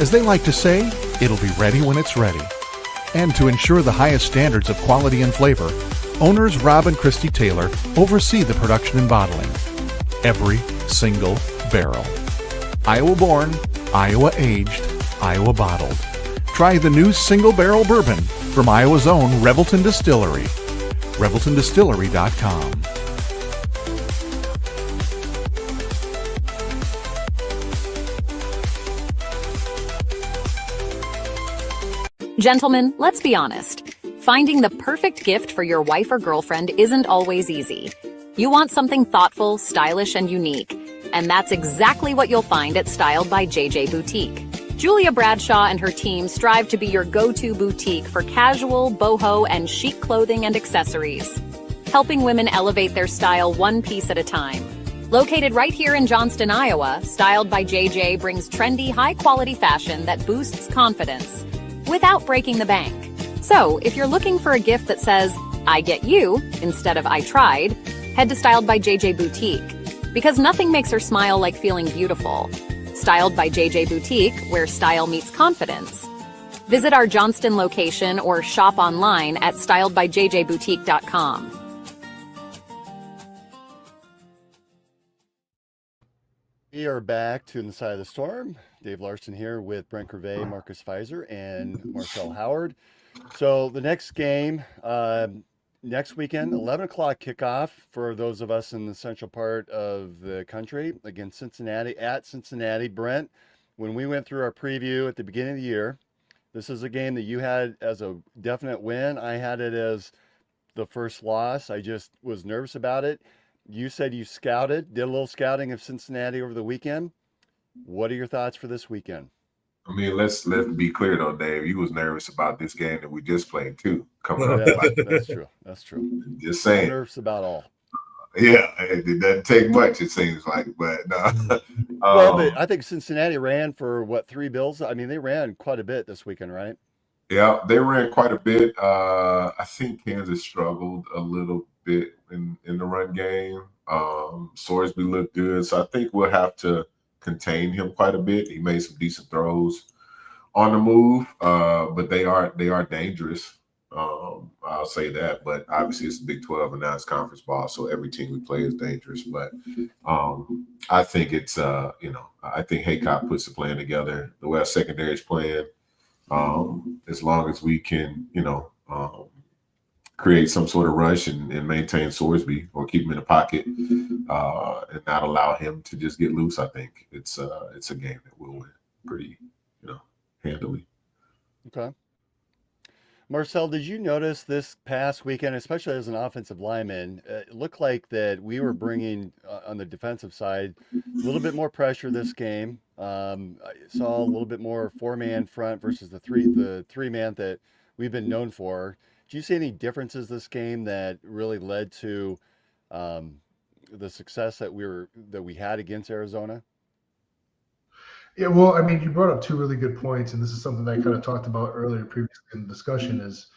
As they like to say, it'll be ready when it's ready. And to ensure the highest standards of quality and flavor, owners Rob and Christy Taylor oversee the production and bottling. Every single barrel. Iowa born, Iowa aged, Iowa bottled. Try the new single barrel bourbon from Iowa's own Revelton Distillery. ReveltonDistillery.com. Gentlemen, let's be honest. Finding the perfect gift for your wife or girlfriend isn't always easy. You want something thoughtful, stylish, and unique. And that's exactly what you'll find at Styled by JJ Boutique. Julia Bradshaw and her team strive to be your go-to boutique for casual, boho, and chic clothing and accessories, helping women elevate their style one piece at a time. Located right here in Johnston, Iowa, Styled by JJ brings trendy, high-quality fashion that boosts confidence without breaking the bank. So, if you're looking for a gift that says, I get you, instead of I tried, head to Styled by JJ Boutique. Because nothing makes her smile like feeling beautiful. Styled by JJ Boutique, where style meets confidence. Visit our Johnston location or shop online at styledbyjjboutique.com. We are back to the side of the storm. Dave Larson here with Brent Gervais, Marcus Pfizer, and Marcel Howard. So the next game, next weekend, 11 o'clock kickoff for those of us in the central part of the country against Cincinnati at Cincinnati. Brent, when we went through our preview at the beginning of the year, this is a game that you had as a definite win. I had it as the first loss. I just was nervous about it. You said you did a little scouting of Cincinnati over the weekend. What are your thoughts for this weekend? I mean, let's be clear though, Dave. You was nervous about this game that we just played too. Coming up, that's true. That's true. Just saying. Nervous about all. Yeah, it doesn't take much. It seems like, but no. Well, but I think Cincinnati ran for 3 bills. I mean, they ran quite a bit this weekend, right? Yeah, they ran quite a bit. I think Kansas struggled a little bit in the run game. Sorsby looked good, so I think we'll have to contain him quite a bit. He made some decent throws. on the move, but they are dangerous. I'll say that. But obviously, it's Big 12 and now it's conference ball, so every team we play is dangerous. But I think it's I think Haycock puts the plan together. The way our secondary is playing, as long as we can, create some sort of rush and maintain Sorsby or keep him in the pocket and not allow him to just get loose, I think it's a game that we'll win pretty, handily. Okay. Marcel, did you notice this past weekend, especially as an offensive lineman, it looked like that we were bringing on the defensive side a little bit more pressure this game. I saw a little bit more 4-man front versus the three-man that we've been known for. Do you see any differences this game that really led to the success that we had against Arizona? Yeah, well, I mean, you brought up two really good points, and this is something that I kind of talked about earlier previously in the discussion is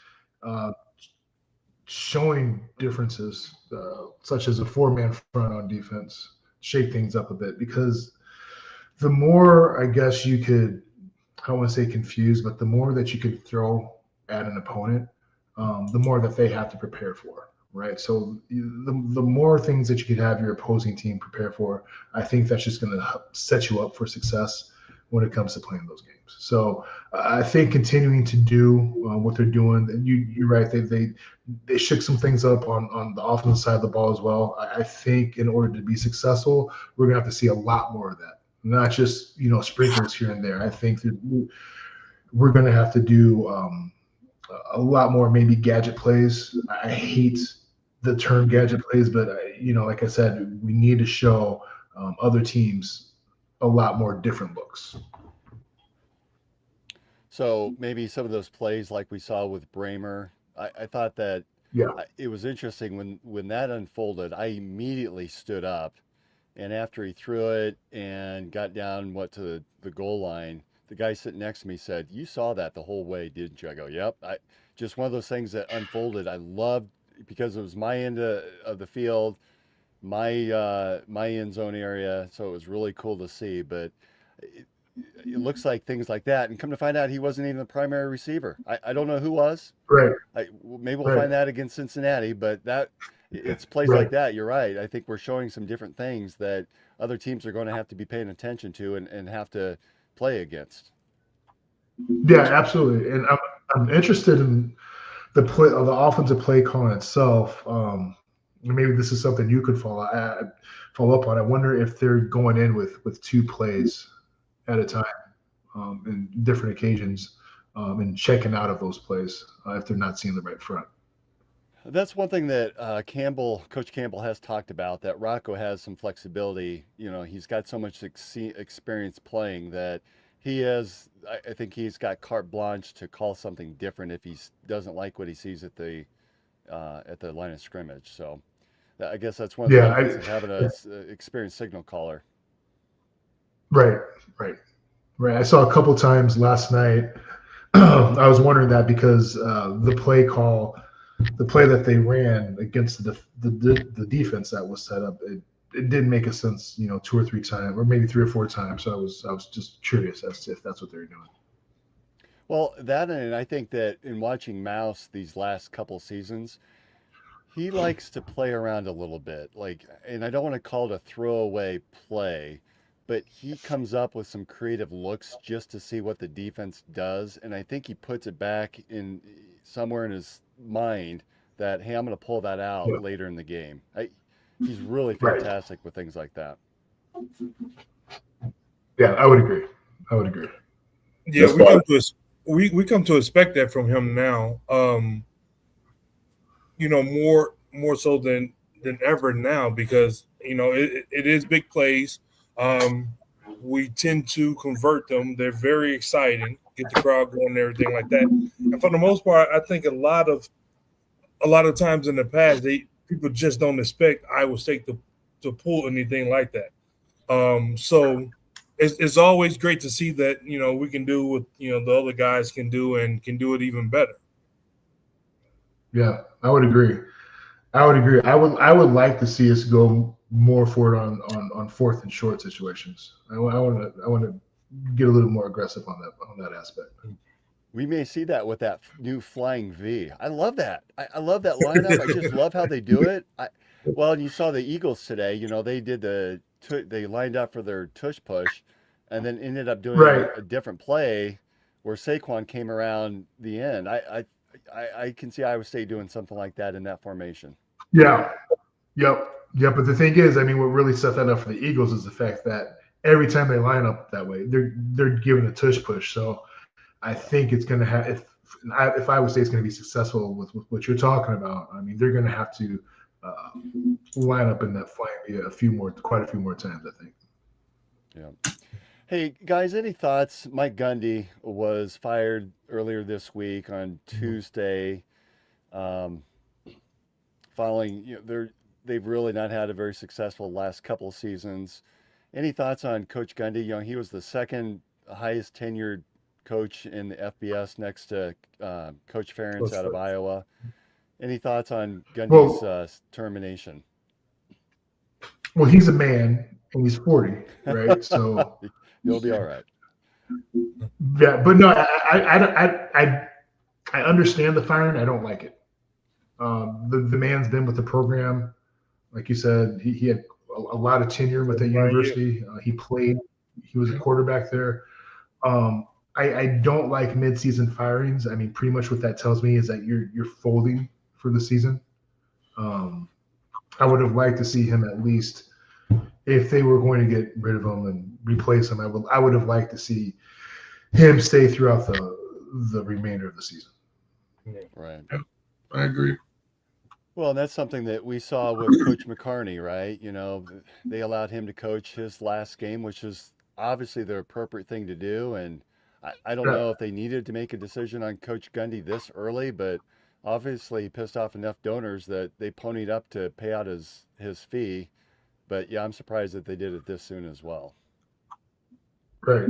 showing differences, such as a 4-man front on defense, shake things up a bit, because the more, I guess you could, I don't want to say confuse, but the more that you could throw at an opponent, the more that they have to prepare for, right? So the more things that you could have your opposing team prepare for, I think that's just going to set you up for success when it comes to playing those games. So I think continuing to do what they're doing, and you're right, they shook some things up on the offensive side of the ball as well. I think in order to be successful, we're going to have to see a lot more of that, not just sprinkles here and there. I think that we're going to have to do a lot more maybe gadget plays. I hate the term gadget plays, but like I said, we need to show other teams a lot more different looks. So maybe some of those plays like we saw with Bramer, I thought that it was interesting when that unfolded. I immediately stood up, and after he threw it and got down to the goal line, the guy sitting next to me said, "You saw that the whole way, didn't you?" I go, "Yep." Just one of those things that unfolded. I loved because it was my end of the field, my end zone area, so it was really cool to see. But it looks like things like that, and come to find out, he wasn't even the primary receiver. I don't know who was. Right. Maybe we'll find that against Cincinnati, but it's plays like that. You're right. I think we're showing some different things that other teams are going to have to be paying attention to and have to play against. Yeah, absolutely. And I'm interested in the offensive play calling itself. Maybe this is something you could follow up on. I wonder if they're going in with 2 plays at a time in different occasions and checking out of those plays if they're not seeing the right front. That's one thing that Coach Campbell has talked about, that Rocco has some flexibility. He's got so much experience playing that I think he's got carte blanche to call something different if he doesn't like what he sees at the line of scrimmage. So I guess that's one of the benefits of having an experienced signal caller. Right. I saw a couple times last night. I was wondering that because the play that they ran against the defense that was set up, it didn't make a sense, 2 or 3 times, or maybe 3 or 4 times. So I was just curious as to if that's what they were doing. Well, and I think that in watching Mouse these last couple seasons, he likes to play around a little bit, and I don't want to call it a throwaway play, but he comes up with some creative looks just to see what the defense does, and I think he puts it back in somewhere in his mind that, hey, I'm going to pull that out later in the game. He's really fantastic with things like that. Yeah, I would agree. Yeah, we come to expect that from him now. More so than ever now, because it is big plays. We tend to convert them. They're very exciting, get the crowd going and everything like that. And for the most part, I think a lot of times in the past, people just don't expect Iowa State to pull anything like that. So it's always great to see that we can do what the other guys can do, and can do it even better. Yeah, I would agree. I would like to see us go more for it on 4th and short situations. I want to get a little more aggressive on that aspect. We may see that with that new flying V. I love that. I love that lineup. I just love how they do it. Well, you saw the Eagles today. You know, they did they lined up for their tush push, and then ended up doing Right. a different play where Saquon came around the end. I can see Iowa State doing something like that in that formation. Yeah. Yep. But the thing is, I mean, what really set that up for the Eagles is the fact that every time they line up that way, they're given a tush push. So I think it's going to have, if Iowa State's going to be successful with what you're talking about, I mean, they're going to have to line up in that flank quite a few more times, I think. Yeah. Hey guys, any thoughts? Mike Gundy was fired earlier this week on Tuesday, following they've really not had a very successful last couple of seasons. Any thoughts on Coach Gundy? You know, he was the second highest tenured coach in the FBS next to Coach Ferentz out of Iowa. Any thoughts on Gundy's termination? Well, he's a man and he's 40, right? So you'll be all right. Yeah, but no, I understand the firing. I don't like it. The man's been with the program, like you said. He had a lot of tenure with the university. He played. He was a quarterback there. I don't like midseason firings. I mean, pretty much what that tells me is that you're folding for the season. I would have liked to see him at least, if they were going to get rid of him and replace him. I would have liked to see him stay throughout the remainder of the season. Right. I agree. Well, and that's something that we saw with Coach McCarney, right? You know, they allowed him to coach his last game, which is obviously the appropriate thing to do. And I don't know if they needed to make a decision on Coach Gundy this early, but obviously he pissed off enough donors that they ponied up to pay out his fee. But yeah, I'm surprised that they did it this soon as well. Right.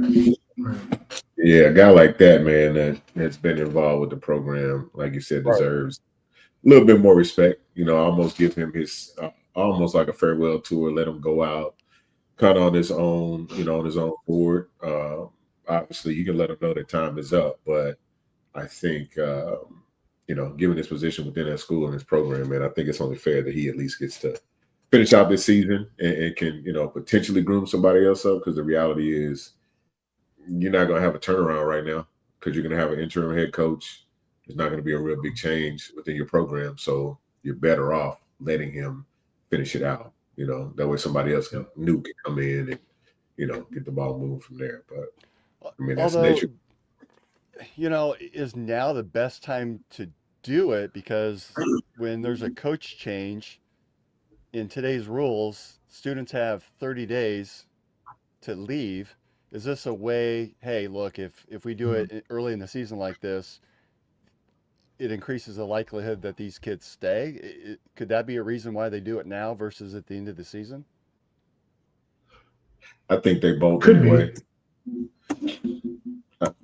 Yeah, a guy like that, man, that's been involved with the program, like you said, deserves a little bit more respect. You know, almost give him his almost like a farewell tour, let him go out kind of on his own, on his own board. Obviously, you can let him know that time is up, but I think, given his position within that school and his program, man, I think it's only fair that he at least gets to finish out this season and can, potentially groom somebody else up, because the reality is you're not going to have a turnaround right now because you're going to have an interim head coach. There's not going to be a real big change within your program. So you're better off letting him finish it out. That way somebody else new can come in and, get the ball moving from there. But I mean, that's nature. Is now the best time to do it, because when there's a coach change in today's rules, students have 30 days to leave. Is this a way, hey, look, if we do it early in the season like this, it increases the likelihood that these kids stay? Could that be a reason why they do it now versus at the end of the season? I think they both anyway.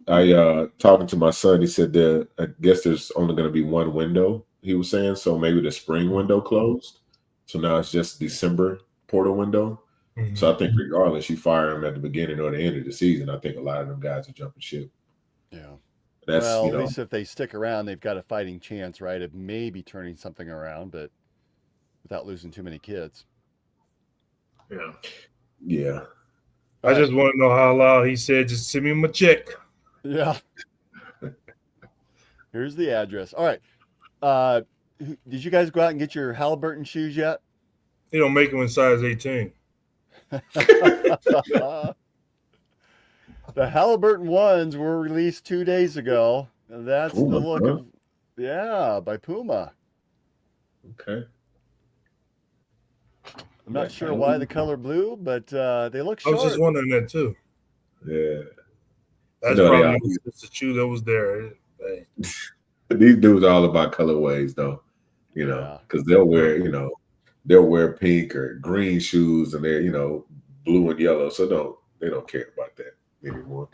I talking to my son, he said that I guess there's only going to be one window, he was saying. So maybe the spring window closed. So now it's just December portal window. Mm-hmm. So I think regardless, you fire them at the beginning or the end of the season, I think a lot of them guys are jumping ship. Yeah. That's, at least if they stick around, they've got a fighting chance, right, of maybe turning something around, but without losing too many kids. Yeah. Yeah. I just want to know how loud he said, just send me my check. Yeah. Here's the address. All right. Did you guys go out and get your Halliburton shoes yet? They don't make them in size 18. The Halliburton ones were released 2 days ago. That's the look of, by Puma. Okay. I'm not sure why the color blue, but they look short. I was just wondering that too. Yeah. That's probably just the shoe that was there. These dudes are all about colorways, though, because they'll wear pink or green shoes and they're, blue and yellow. So they don't care about that anymore.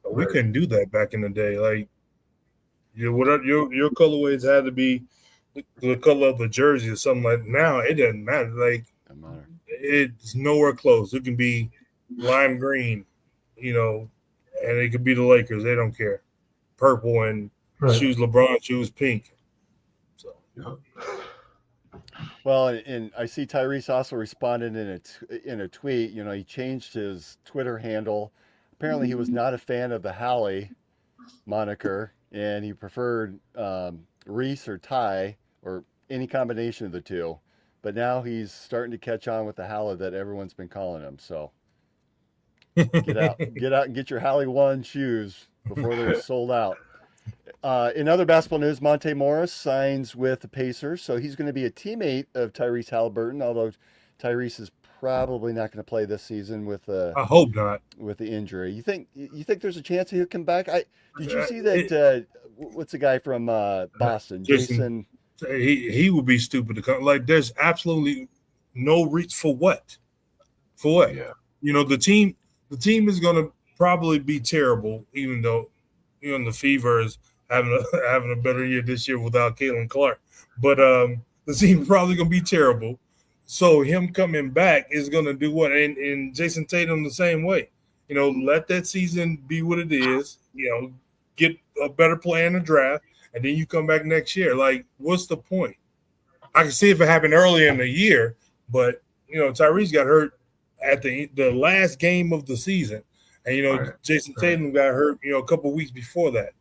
We couldn't do that back in the day. Like, your colorways had to be the color of the jersey or something like that. Now it doesn't matter. Like, it's nowhere close. It can be lime green, and it could be the Lakers. They don't care. Purple and shoes, LeBron shoes, pink. So, Well, and I see Tyrese also responded in a tweet. He changed his Twitter handle. Apparently, he was not a fan of the Hallie moniker, and he preferred Reese or Ty or any combination of the two. But now he's starting to catch on with the Hallie that everyone's been calling him. So get out and get your Hallie 1 shoes before they're sold out. In other basketball news, Monte Morris signs with the Pacers, so he's going to be a teammate of Tyrese Halliburton, although Tyrese is probably not going to play this season with I hope not. With the injury. You think there's a chance he'll come back? Did you see that what's the guy from Boston, Jason? He would be stupid to come. Like, there's absolutely no reach for what? For what? Yeah. The team is going to probably be terrible, even though the Fever is having a better year this year without Caitlin Clark. But the team's probably going to be terrible. So him coming back is going to do what? And Jason Tatum the same way. Let that season be what it is. Get a better player in the draft, and then you come back next year. Like, what's the point? I can see if it happened earlier in the year, but Tyrese got hurt at the last game of the season, and Jason Tatum got hurt a couple of weeks before that.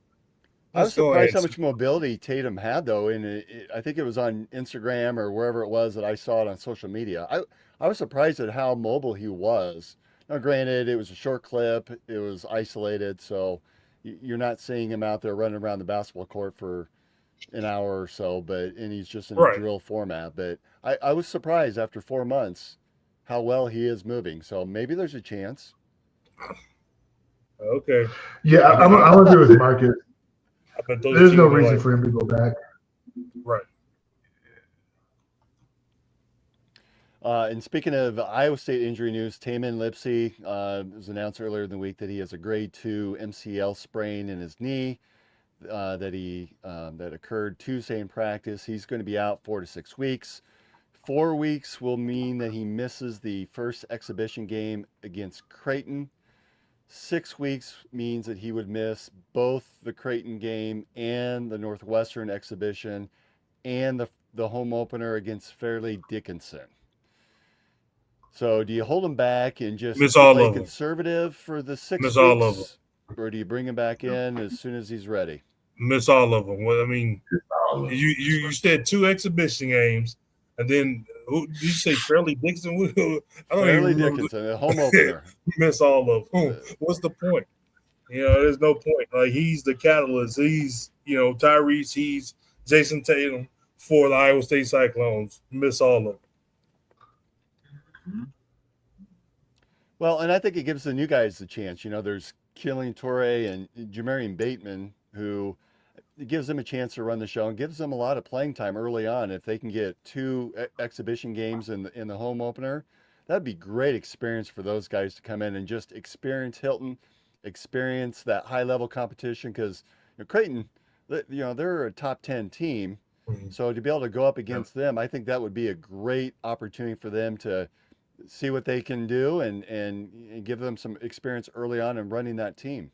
I was surprised how much mobility Tatum had, though. I think it was on Instagram or wherever it was that I saw it on social media. I was surprised at how mobile he was. Now, granted, it was a short clip. It was isolated, so you're not seeing him out there running around the basketball court for an hour or so, and he's just in a drill format. But I was surprised after 4 months how well he is moving. So maybe there's a chance. Okay. Yeah, I'm agree with Marcus. There's no reason for him to go back. Right. And speaking of Iowa State injury news, Tamin Lipsey was announced earlier in the week that he has a grade 2 MCL sprain in his knee that occurred Tuesday in practice. He's going to be out 4 to 6 weeks. 4 weeks will mean that he misses the first exhibition game against Creighton. 6 weeks means that he would miss both the Creighton game and the Northwestern exhibition and the home opener against Fairleigh Dickinson. So do you hold him back and just play conservative for the 6 weeks? All of them. Or do you bring him back in as soon as he's ready? Miss all of them. Well, I mean, you said 2 exhibition games, and then who did you say? Fairleigh Dickinson? Fairleigh Dickinson, a home opener. Miss all of them. What's the point? There's no point. Like, he's the catalyst. He's Tyrese. He's Jason Tatum for the Iowa State Cyclones. Miss all of them. Well, and I think it gives the new guys a chance. There's Killian Torrey and Jamarian Bateman, who it gives them a chance to run the show and gives them a lot of playing time early on. If they can get 2 exhibition games in the home opener, that'd be great experience for those guys to come in and just experience Hilton, experience that high level competition. Because Creighton, they're a top 10 team, so to be able to go up against them, I think that would be a great opportunity for them to see what they can do and give them some experience early on in running that team.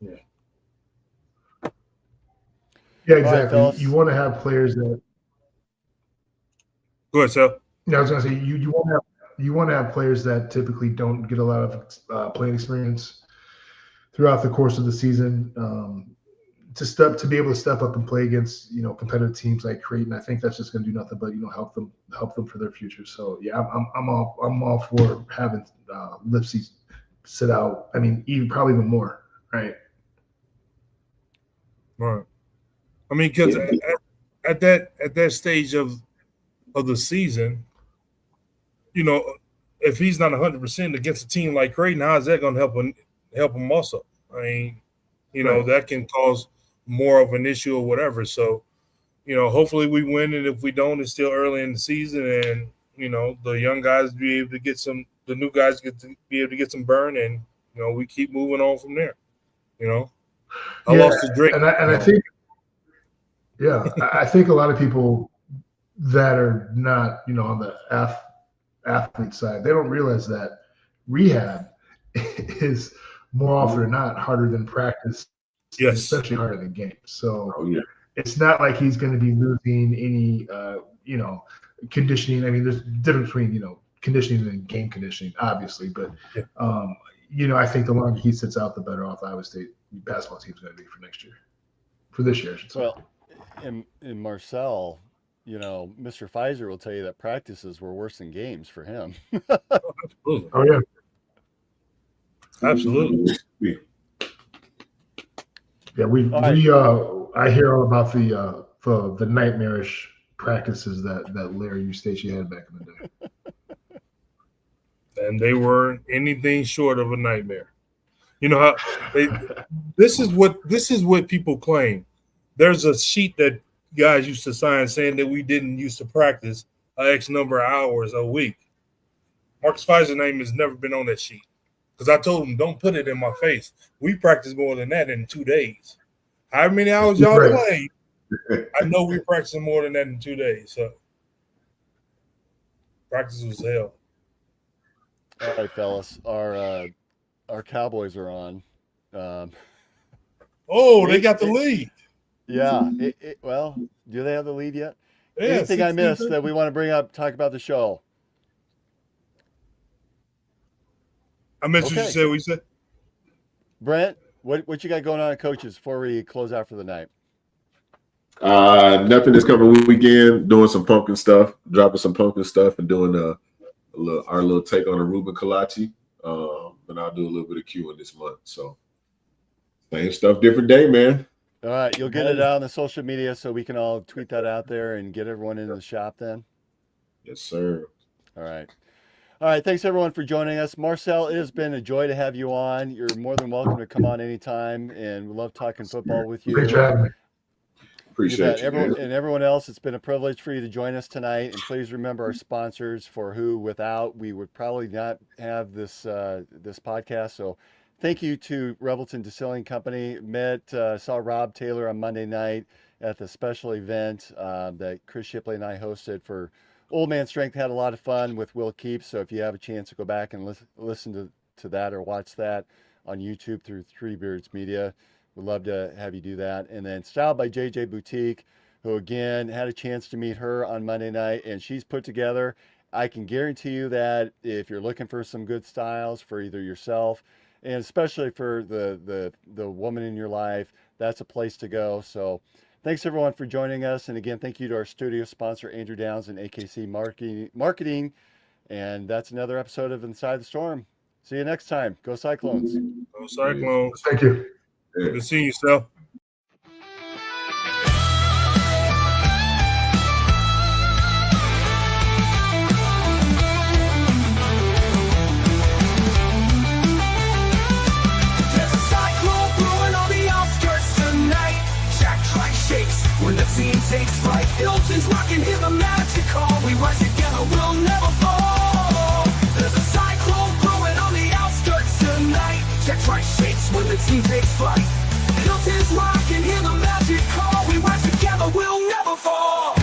Yeah, exactly. Right, you want to have players that. Go ahead, Sal. Yeah, I was going to say you want to have players that typically don't get a lot of playing experience throughout the course of the season. To be able to step up and play against competitive teams like Creighton, I think that's just going to do nothing but help them for their future. So yeah, I'm all for having Lipsey sit out. I mean, probably even more, right? Right. I mean, because at that stage of the season, if he's not 100% against a team like Creighton, how is that going to help him also? I mean, that can cause more of an issue or whatever. So, hopefully we win, and if we don't, it's still early in the season, and the young guys be able to get some, the new guys be able to get some burn, and we keep moving on from there. I lost the drink, and I think, I think a lot of people that are not on the athlete side, they don't realize that rehab is more often than not harder than practice, especially harder than games. So it's not like he's going to be losing any, conditioning. I mean, there's a difference between, conditioning and game conditioning, obviously. But, I think the longer he sits out, the better off Iowa State basketball team is going to be for next year. For this year, I should say. Well, in Marcel, Mr. Pfizer will tell you that practices were worse than games for him. Absolutely. Oh, yeah. Absolutely. Yeah, I hear all about the nightmarish practices that Larry Eustace had back in the day. And they weren't anything short of a nightmare. You know how this is what people claim. There's a sheet that guys used to sign saying that we didn't used to practice X number of hours a week. Marcus Pfizer's name has never been on that sheet. Because I told him, don't put it in my face. We practice more than that in 2 days. However many hours y'all play, I know we're practicing more than that in 2 days. So practice was hell. All right, fellas. Our Cowboys are on. They got the lead. Yeah. Well, do they have the lead yet? Yeah, anything I missed that we want to bring up, talk about the show? I missed what you said. What you said? Brent, what you got going on at Coaches before we close out for the night? Nothing this coming weekend. Doing some pumpkin stuff, dropping some pumpkin stuff, and doing our little take on a Ruben Kalachi. And I'll do a little bit of queuing this month. So same stuff, different day, man. All right, you'll get it out on the social media so we can all tweet that out there and get everyone into the shop then? Yes, sir. All right. All right, thanks everyone for joining us. Marcel, it has been a joy to have you on. You're more than welcome to come on anytime, and we love talking football with you. Thanks for having me. Appreciate you. Everyone else, it's been a privilege for you to join us tonight. And please remember our sponsors, for who without we would probably not have this podcast. So thank you to Revelton Distilling Company. Saw Rob Taylor on Monday night at the special event that Chris Shipley and I hosted for Old Man Strength. Had a lot of fun with Will Keeps. So if you have a chance to go back and listen to that or watch that on YouTube through Three Beards Media, we'd love to have you do that. And then Styled by JJ Boutique, who again had a chance to meet her on Monday night, and she's put together, I can guarantee you that if you're looking for some good styles for either yourself and especially for the woman in your life, that's a place to go. So thanks everyone for joining us. And again, thank you to our studio sponsor, Andrew Downs and AKC Marketing. And that's another episode of Inside the Storm. See you next time. Go Cyclones. Go Cyclones. Thank you. Good to see you, Sal. When the scene takes flight, Hilton's rocking, hear the magic call. We rise together, we'll never fall. There's a cyclone brewing on the outskirts tonight. Check right shakes when the team takes flight. Hilton's rocking, hear the magic call. We rise together, we'll never fall.